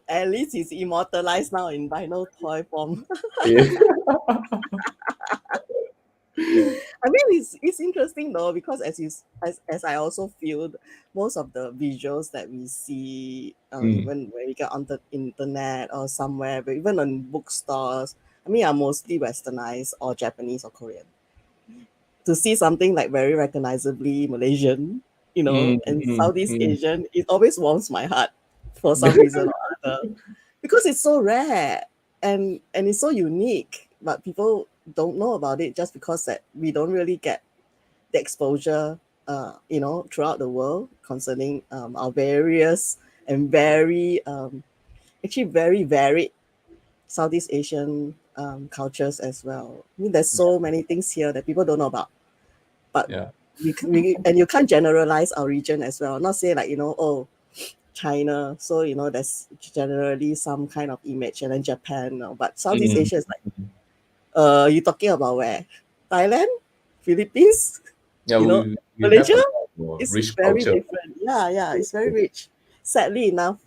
At least he's immortalized now in vinyl toy form. Yeah. I mean, it's interesting though, because as I also feel, most of the visuals that we see, Mm, even when we get on the internet or somewhere, but even on bookstores, I mean, are mostly westernized or Japanese or Korean. To see something like very recognizably Malaysian, mm, and mm, Southeast mm. Asian, it always warms my heart for some reason or other, because it's so rare, and it's so unique, but people don't know about it just because that we don't really get the exposure, throughout the world concerning our various and very actually very varied Southeast Asian cultures as well. I mean, there's so many things here that people don't know about, but Yeah. and you can't generalize our region as well. Not say like, oh, China, so there's generally some kind of image, and then Japan, no. But Southeast Mm, Asia is like, you talking about where? Thailand, Philippines, yeah, you know, we have a Malaysia. lot more It's rich very culture. different. Yeah, yeah, it's very rich. Sadly enough,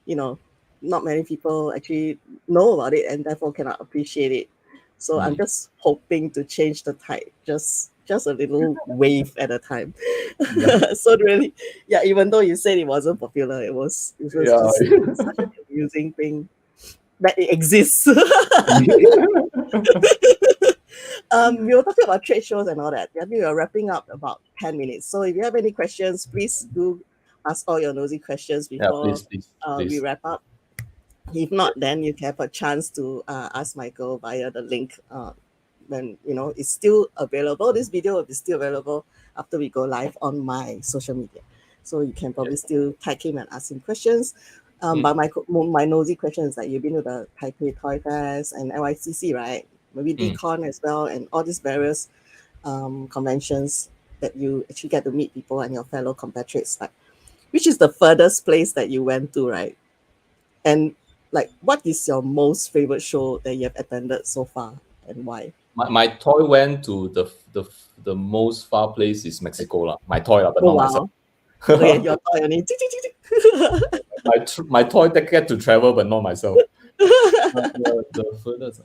you know, not many people actually know about it and therefore cannot appreciate it. So I'm Mm, just hoping to change the tide, just a little wave at a time. yeah. So really, yeah, even though you said it wasn't popular, it was Yeah. just such an amusing thing that it exists. We were talking about trade shows and all that. I think we are wrapping up about 10 minutes. So if you have any questions, please do ask all your nosy questions Yeah, before please, please, we please. wrap up. If not, then you can have a chance to ask Michael via the link when it's still available. This video will be still available after we go live on my social media. So you can Yeah. probably still tag him and ask him questions. Mm, But my nosy question is that you've been to the Taipei Toy Fest and LYCC, right? Maybe mm. DCon as well, and all these various conventions. that you actually get to meet people and your fellow compatriots. Like, which is the furthest place that you went to, right? And like, what is your most favorite show that you have attended so far, and why? My toy went to the most far place is Mexico lah. My toy lah, but Oh not myself. wow! Okay, your toy only. My toy that get to travel, but not myself. The furthest,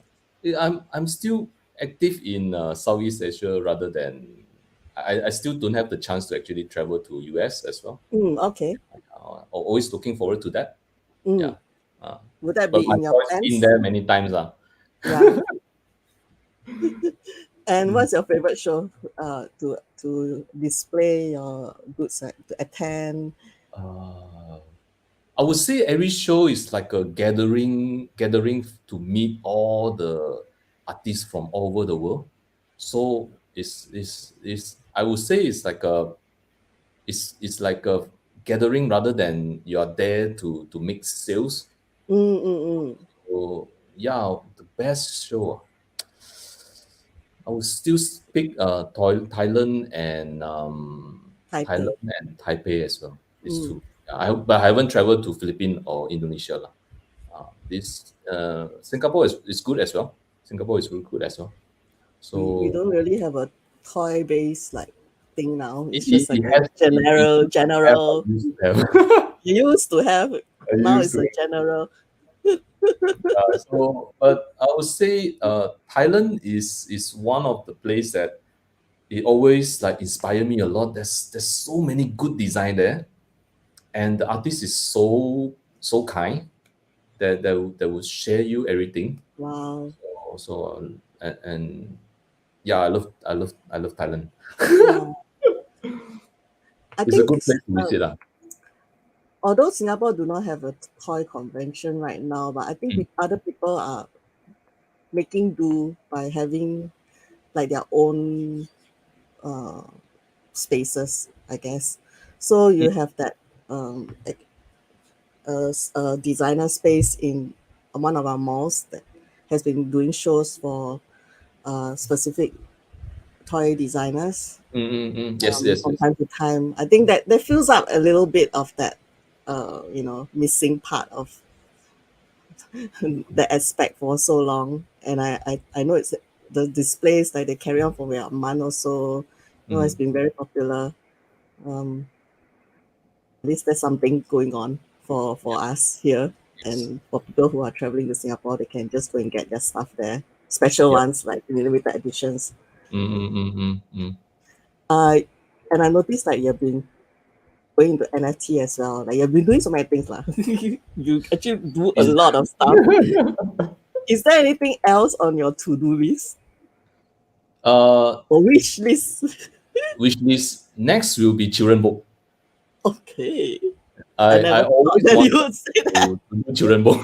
I'm still active in Southeast Asia rather than I still don't have the chance to actually travel to US as well. Okay. Always looking forward to that. Mm. Yeah. Would that But be my in your toy's been plans? there many times. Yeah. And what's your favorite show to display your goods, to attend? Uh, I would say every show is like a gathering to meet all the artists from all over the world. So it's I would say it's like a gathering rather than you are there to make sales. Mm, mm, mm. So yeah, the best show, I would still pick Thailand and Taipei. Taipei as well. These Mm. two. But I haven't traveled to Philippines or Indonesia lah. This Singapore is good as well. Singapore is really good as well. We So don't really have a toy based like thing now. It's it, just like it a has it have or general. used to have. You used to have. I Now used it's to. a general. But I would say Thailand is one of the place that it always like inspire me a lot. There's so many good design there, and the artist is so kind that will share you everything. Wow. Also, and yeah, I love Thailand. Yeah. I It's a think good place to visit. although Singapore do not have a toy convention right now, but I think other people are making do by having like their own uh, spaces, I guess. So you have that like a designer space in one of our malls that has been doing shows for specific toy designers Yes, yes, from yes. time to time. I think that fills up a little bit of that missing part of the aspect for so long. And I know it's the displays like they carry on for a month or so. It's been very popular. At least there's something going on for us here. And for people who are traveling to Singapore, they can just go and get their stuff there. Special Yeah. ones like limited editions. Mm. And I noticed that you've been going into NFT as well. Like you've been doing so many things lah. You actually do a lot of stuff. Is there anything else on your to-do list Or wish list? which list next will be children book. Okay. I always that want you would say that. to do children book.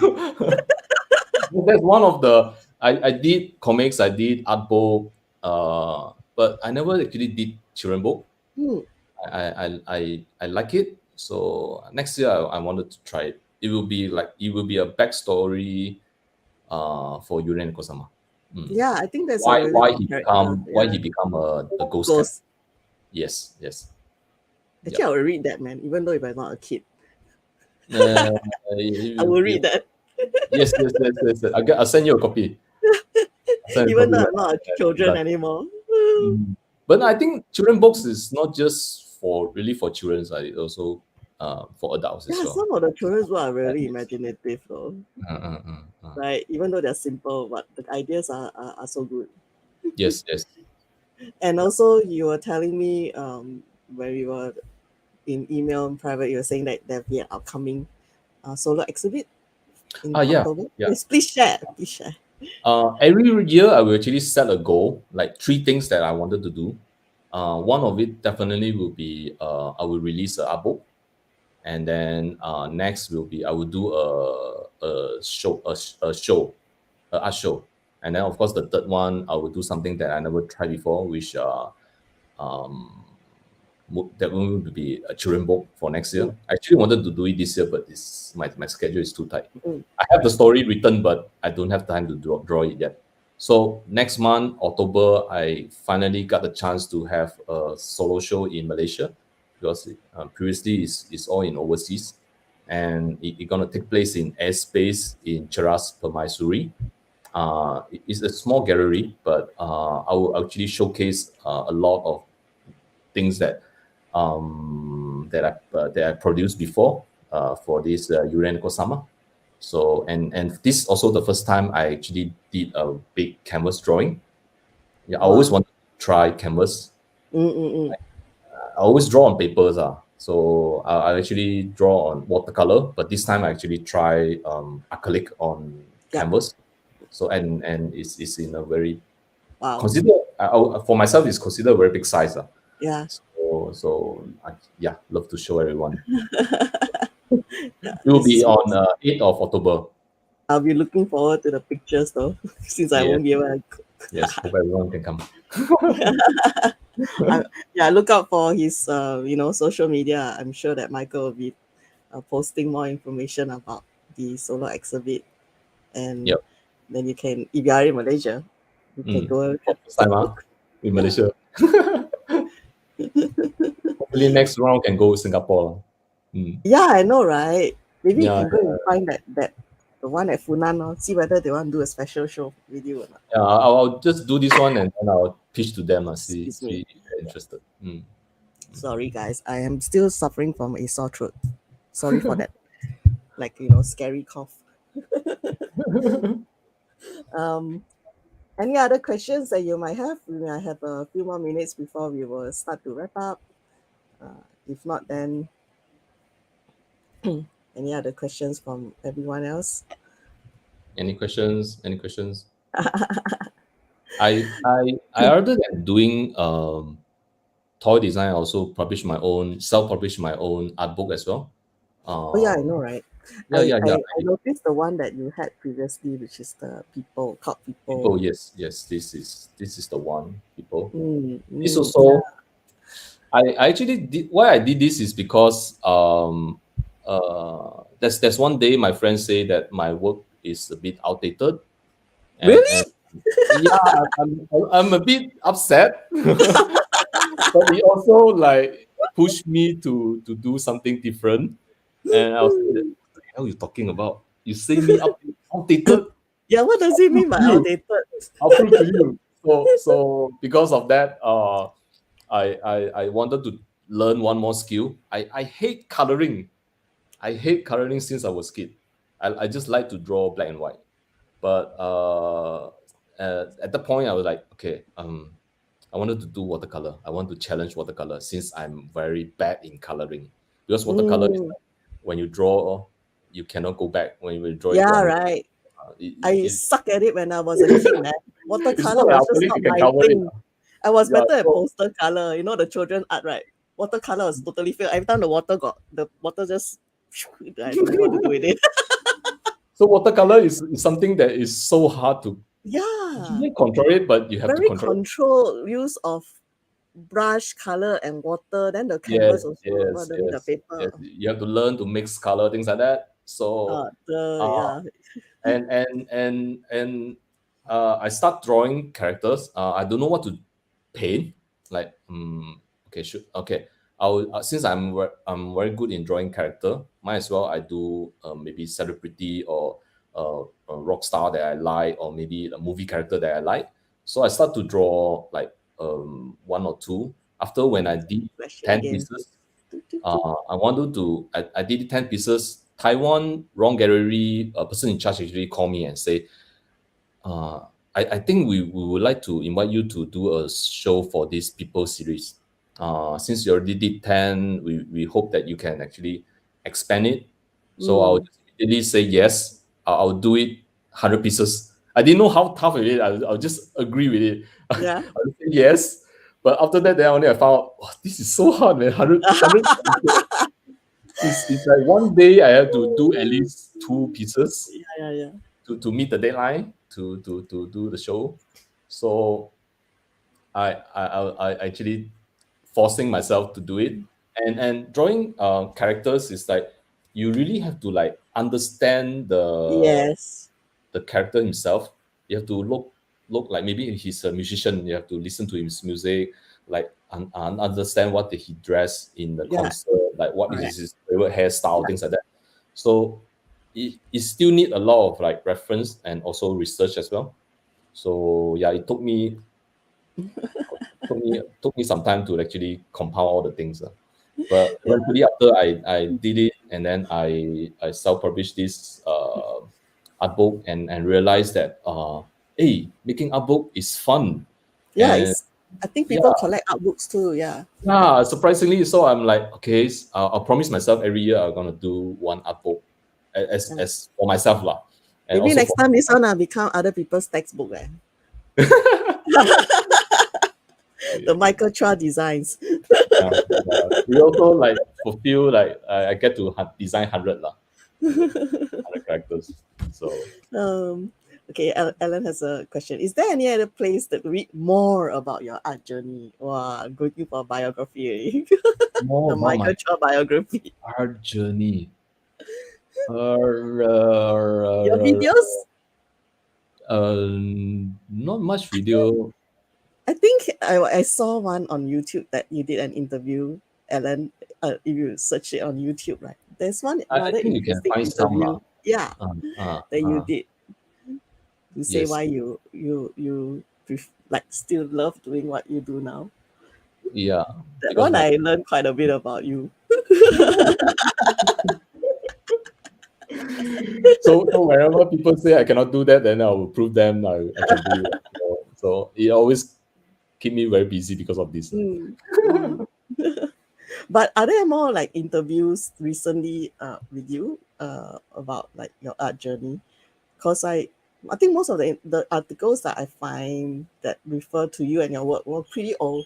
That's one of the I did comics, I did art book, but I never actually did children book. I like it. So next year I wanted to try it. It will be a backstory for Yuren Kosama. Yeah, I think that's a Why really why good he character. become a ghost cat. Ghost. Yes. Actually, I will read that, man, even though if I'm not a kid. I I will read that. Yes. I'll send you a copy. Even though I'm not a children anymore. But I think children books is not just for children. It's also for adults as Yeah, well. some of the children's books are really imaginative though. Right? Even though they're simple, but the ideas are so good. Yes. And also you were telling me when we were in email in private, you were saying that there'll be an upcoming solo exhibit in October. Yeah. Yes, please share. Every year I will actually set a goal, like 3 things that I wanted to do. One of it definitely will be I will release an art book, and then next will be I will do a art show, and then of course the third one I will do something that I never tried before, which that one will be a children book for next year. I actually wanted to do it this year, but my schedule is too tight. I have the story written, but I don't have time to draw it yet. So next month, October, I finally got the chance to have a solo show in Malaysia because previously it's all in overseas, and it's gonna take place in airspace in Cheras, Permaisuri. It's a small gallery, but I will actually showcase a lot of things that I produced before for this Yuren Kosama. So and this is also the first time I actually did a big canvas drawing. Yeah, I always Wow. wanted to try canvas. Mm-mm-mm. I always draw on papers. So I actually draw on watercolor, but this time I actually try acrylic on Yep. canvas. So and it's in a very Wow. consider for myself it's considered a very big size. Yeah. So yeah, love to show everyone. Yeah. It will be It's on 8th of October. I'll be looking forward to the pictures though, since I Yeah, won't be able to. yes, hope everyone can come. Yeah, look out for his social media. I'm sure that Michael will be posting more information about the solo exhibit, and Yep. then you can, if you are in Malaysia, you can go and For first take time a look. in Yeah. Malaysia. Hopefully next round can go Singapore. Yeah, I know, right? Maybe you Yeah, can go and find that the one at Funan, or see whether they want to do a special show with you or not. yeah. I'll just do this one and then I'll pitch to them and see Excuse me. if they're interested. Sorry, guys. I am still suffering from a sore throat. Sorry for that. Like, scary cough. Um, any other questions that you might have? We might have a few more minutes before we will start to wrap up. If not, then any other questions from everyone else? Any questions? Any questions? I other than doing toy design, I also self-publish my own art book as well. Oh yeah, I know, right? Yeah, yeah, yeah. I noticed the one that you had previously, which is the people called People, people. yes, yes. This is the one. People. This Yeah. also I actually did why I did this is because there's one day my friends say that my work is a bit outdated, and Really? yeah, I'm a bit upset, but it also like pushed me to do something different. And I was like, what the hell you talking about? You say me outdated? Yeah, what does I'll it prove mean to by you. outdated? I'll prove to you. So because of that, I wanted to learn one more skill. I hate coloring. I hate coloring since I was a kid. I just like to draw black and white. But at that point, I was like, okay, I wanted to do watercolor. I want to challenge watercolor since I'm very bad in coloring. Because watercolor is Mm, like when you draw, you cannot go back. When you draw it yeah, wrong, right. it, I it, suck at it when I was a kid, man. it's Watercolor not like was just acrylic not you can my cover it. thing. I was Yeah, better at so poster color, the children art, right? Watercolor was totally fail. Every time the water just I don't know what to do with it. so watercolor is something that is so hard to you Yeah. can control it, but you have to Very control it. controlled use of brush, color, and water. Then the Yes, canvas also, yes, what I mean, the yes, yes. paper. You have to learn to mix color, things like that. So uh, Yeah. and I start drawing characters. I don't know what to paint. Like okay, should okay. I'll since I'm very good in drawing character. Might as well I do maybe celebrity or a rock star that I like, or maybe a movie character that I like. So I start to draw like one or two. After when I did Flash it 10 again. pieces, I did 10 pieces. Taiwan Wrong Gallery, a person in charge actually called me and say, uh, I think we would like to invite you to do a show for this people series. Since you already did 10, we hope that you can actually expand it. So I'll Mm, just immediately say yes. I'll do it 100 pieces. I didn't know how tough it is. I'll just agree with it. yeah. I'll say yes. But after that, then only I found out, oh, this is so hard, man. 100 it's like one day I have to do at least 2 pieces Yeah. to meet the deadline to do the show. So I actually forcing myself to do it, and drawing characters is like you really have to like understand Yes. the character himself. You have to look. look like maybe he's a musician. You have to listen to his music, like understand what did he dress in the Yeah, concert, like what correct. is his favorite hairstyle, Yeah, things like that. So it still need a lot of like reference and also research as well. So yeah, it took me some time to actually compile all the things. But yeah, eventually, after I did it, and then I self-published this art book, and realized that hey, making art book is fun, yeah. and It's. I think yeah, people collect art books too. Yeah, yeah, surprisingly, so I'm like, okay, I'll promise myself every year I'm gonna do one art book yeah. as for myself lah, and Maybe also next for time this one will become other people's textbook. Eh? The Michael Chuah designs. we also like fulfill like I get to design 100 lah, 100 characters. So Um, okay, Ellen has a question. Is there any other place that read more about your art journey? Wow, I'm looking for a biography. more The about my Michael Chuah biography. art journey. Your videos? Not much video. I think I saw one on YouTube that you did an interview, Ellen. If you search it on YouTube, right? There's one I rather think you can interesting find some interview. lah. Yeah, Uh, uh, that you uh, did. You say yes. why like still love doing what you do now. Yeah. That Because one my I learned quite a bit about you. so wherever people say I cannot do that, then I will prove them I can do it. So it always keep me very busy because of this. Mm, mm. But are there more like interviews recently with you about like your art journey? Because I think most of the articles that I find that refer to you and your work were pretty old,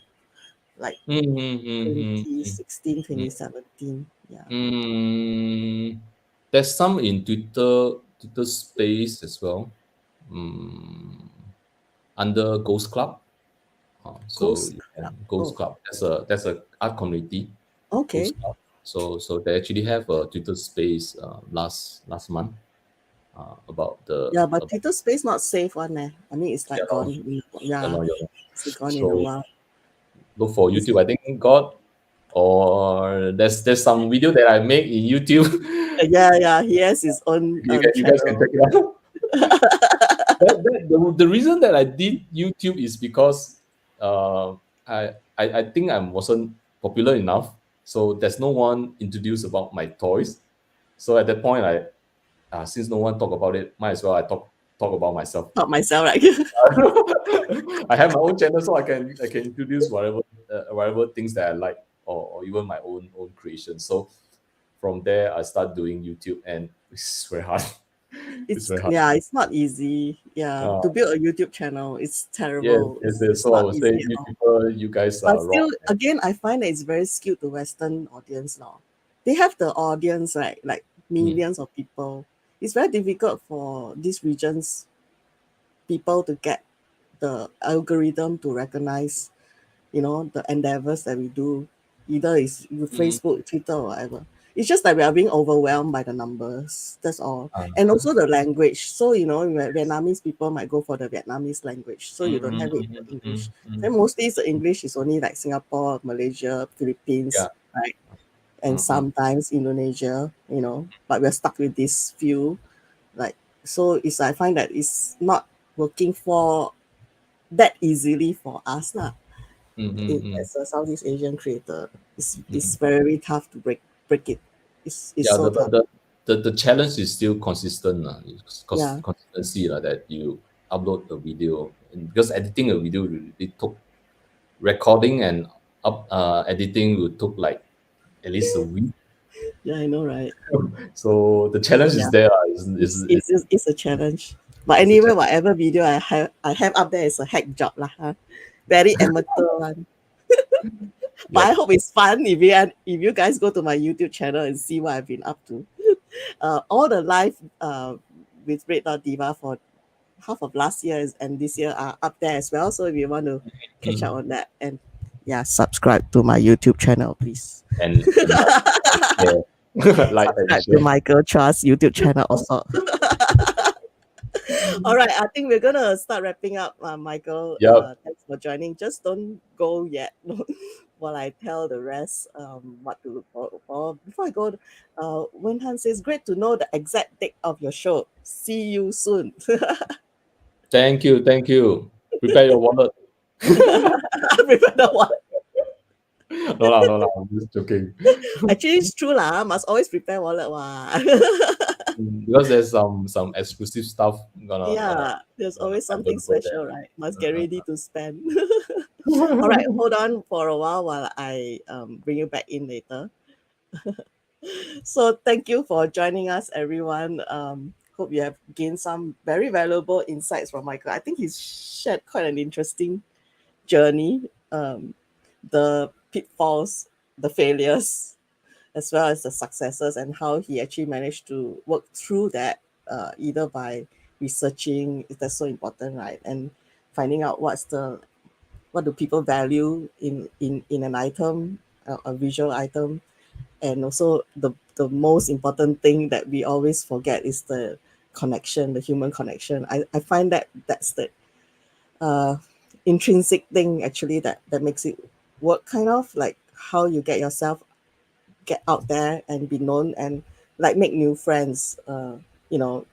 like Mm-hmm, 2016, 2017. Yeah. There's some in Twitter space as well. Mm, under Ghost Club. So Ghost you Club. can Ghost Oh, Club. That's a art community. okay. Ghost Club. So they actually have a Twitter space last month about the Yeah, but Twitter space not safe one eh. I mean, it's yeah, like lor, gone. Yeah, yeah, lor. it's gone in a So while. look for It's, YouTube. I think God or there's some video that I make in YouTube. yeah. He has his own You guys can check channel. it out. The reason that I did YouTube is because uh, I think I wasn't popular enough, so there's no one introduced about my toys. So at that point, since no one talk about it, might as well I talk about myself. Not myself, right? I have my own channel, so I can introduce whatever things that I like, or even my own creation. So from there, I start doing YouTube, and it's very hard. It's very hard. It's not easy. Yeah, Uh, to build a YouTube channel, it's yes, terrible. yes, yes. It's So I not would say easy at you all. people, you guys But are still, rock. again, I find that it's very skewed to Western audience now. They have the audience, right? Like Mm, millions of people. It's very difficult for these regions people to get the algorithm to recognize, the endeavors that we do, either it's with mm, Facebook, Twitter, or whatever. It's just that we are being overwhelmed by the numbers. That's all. uh, And also the language. So, Vietnamese people might go for the Vietnamese language. So you don't mm, have it in mm, the English. mm, mm. Then mostly the English is only like Singapore, Malaysia, Philippines, Yeah. right? And Mm, mm, sometimes Indonesia, but we're stuck with this few. Like, so I find that it's not working for that easily for us lah. mm, mm, mm, As a Southeast Asian creator, it's mm. very tough to break it. It's Yeah, so the, tough. but the challenge is still consistent. It's Yeah, consistency that you upload the video. And because editing a video, it took recording and editing would took like at least a week. yeah, I know, right? So the challenge is Yeah, there. it's a challenge. But It's a anyway, challenge. whatever video I have up there is a hack job lah. Huh? Very amateur one. But I Yep. hope it's fun if you guys go to my YouTube channel and see what I've been up to. All the live with Red Dot Diva for half of last year and this year are up there as well. So if you want to catch Mm. up on that, and yeah, subscribe to my YouTube channel, please. And share. Like and Subscribe to share. Michael Chuah's YouTube channel also. All right, I think we're gonna start wrapping up, Michael. Yep. Thanks for joining. Just don't go yet while I tell the rest what to look for. Before I go, Wen Han says, "Great to know the exact date of your show. See you soon." Thank you. Thank you. Prepare your wallet. I remember what. No lah, no lah. I'm just joking. Actually, it's true lah. Must always prepare wallet, wah. Because there's some exclusive stuff Yeah, there's always I'm something gonna go there. special, right? Must get ready to spend. All right, hold on for a while I bring you back in later. So thank you for joining us, everyone. Hope you have gained some very valuable insights from Michael. I think he's shared quite an interesting journey, the pitfalls, the failures, as well as the successes, and how he actually managed to work through that, either by researching, that's so important, right? And finding out what do people value in an item, a visual item, and also the most important thing that we always forget is the connection, the human connection. I find that that's the uh, intrinsic thing actually that makes it work, kind of like how you get yourself get out there and be known and like make new friends. You know,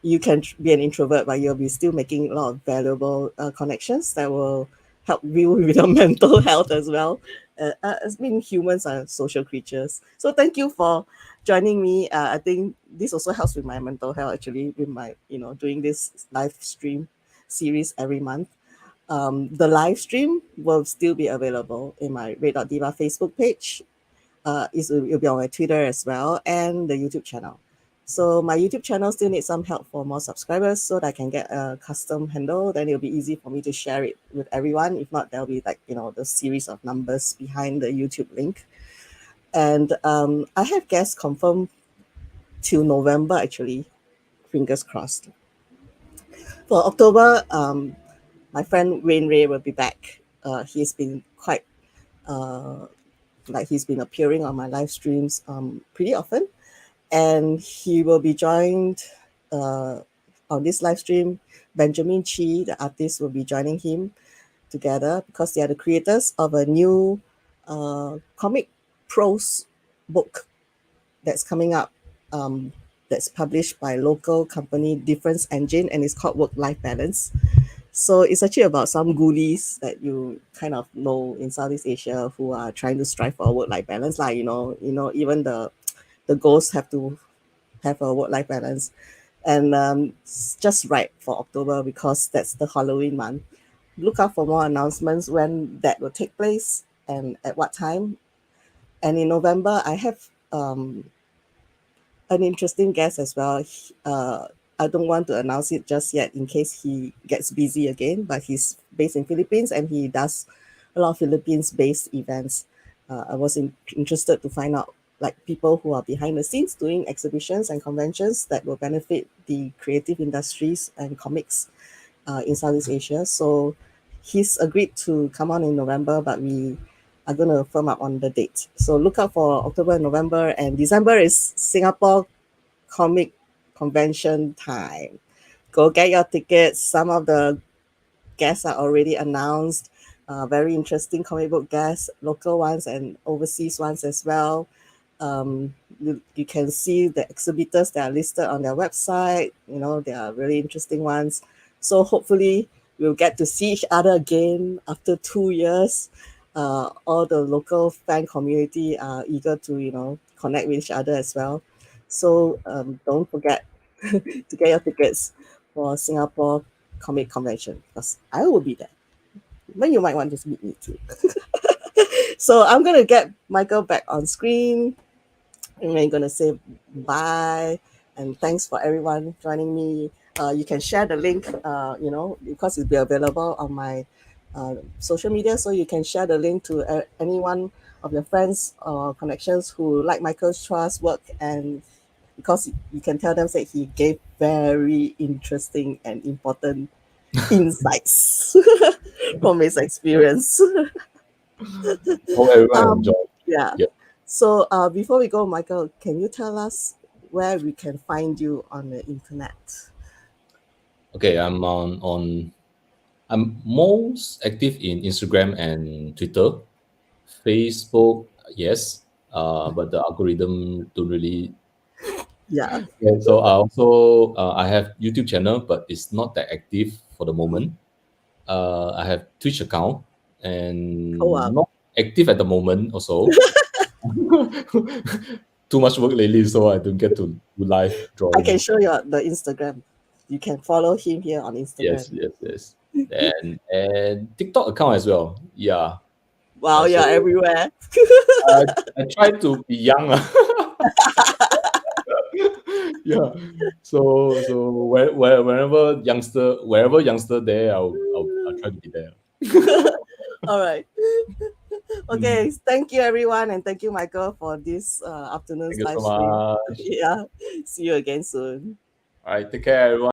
you can be an introvert, but you'll be still making a lot of valuable connections that will help you with your mental health as well. As being humans are social creatures. So thank you for joining me. I think this also helps with my mental health actually, with my, doing this live stream series every month. The live stream will still be available in my Red.Diva Facebook page. It'll be on my Twitter as well and the YouTube channel. So my YouTube channel still needs some help for more subscribers so that I can get a custom handle. Then it'll be easy for me to share it with everyone. If not, there'll be like, the series of numbers behind the YouTube link. And I have guests confirmed till November actually. Fingers crossed. For October, my friend Rain Ray will be back. He's been quite like he's been appearing on my live streams pretty often, and he will be joined on this live stream. Benjamin Chi, the artist, will be joining him together because they are the creators of a new comic prose book that's coming up, that's published by local company Difference Engine, and it's called Work-Life Balance. So it's actually about some ghoulies that you kind of know in Southeast Asia who are trying to strive for a work-life balance. Like, even the ghosts have to have a work-life balance. And it's just right for October because that's the Halloween month. Look out for more announcements when that will take place and at what time. And in November, I have an interesting guest as well. I don't want to announce it just yet in case he gets busy again, but he's based in Philippines and he does a lot of Philippines-based events. I was interested to find out like people who are behind the scenes doing exhibitions and conventions that will benefit the creative industries and comics in Southeast Asia. So he's agreed to come on in November, but we are going to firm up on the date. So look out for October and November, and December is Singapore Comic Convention time. Go get your tickets. Some of the guests are already announced. Very interesting comic book guests, local ones and overseas ones as well. You can see the exhibitors that are listed on their website. They are really interesting ones. So hopefully we'll get to see each other again after 2 years. All the local fan community are eager to, connect with each other as well. So don't forget to get your tickets for Singapore Comic Convention because I will be there. But you might want to meet me too. So I'm going to get Michael back on screen. And we're going to say bye. And thanks for everyone joining me. You can share the link, because it'll be available on my social media. So you can share the link to any one of your friends or connections who like Michael Chuah's work. And because you can tell them that he gave very interesting and important insights from his experience. Hope everyone enjoy. Yeah. Yep. So before we go, Michael, can you tell us where we can find you on the internet? Okay, I'm most active in Instagram and Twitter. Facebook, yes, but the algorithm don't really. Yeah. Yeah, so I have YouTube channel, but it's not that active for the moment. I have Twitch account Oh and wow. not active at the moment also. Too much work lately, so I don't get to do live I can drawing. show you the Instagram. You can follow him here on Yes, Instagram. yes, yes. And TikTok account as well. Yeah. Wow, So you're everywhere. I I try to be young. Yeah. Wherever youngster there, I'll try to be there. All right. Mm. Okay. Thank you, everyone, and thank you, Michael, for this Thank afternoon's you live so stream. much. Yeah. See you again soon. All right, take care, everyone.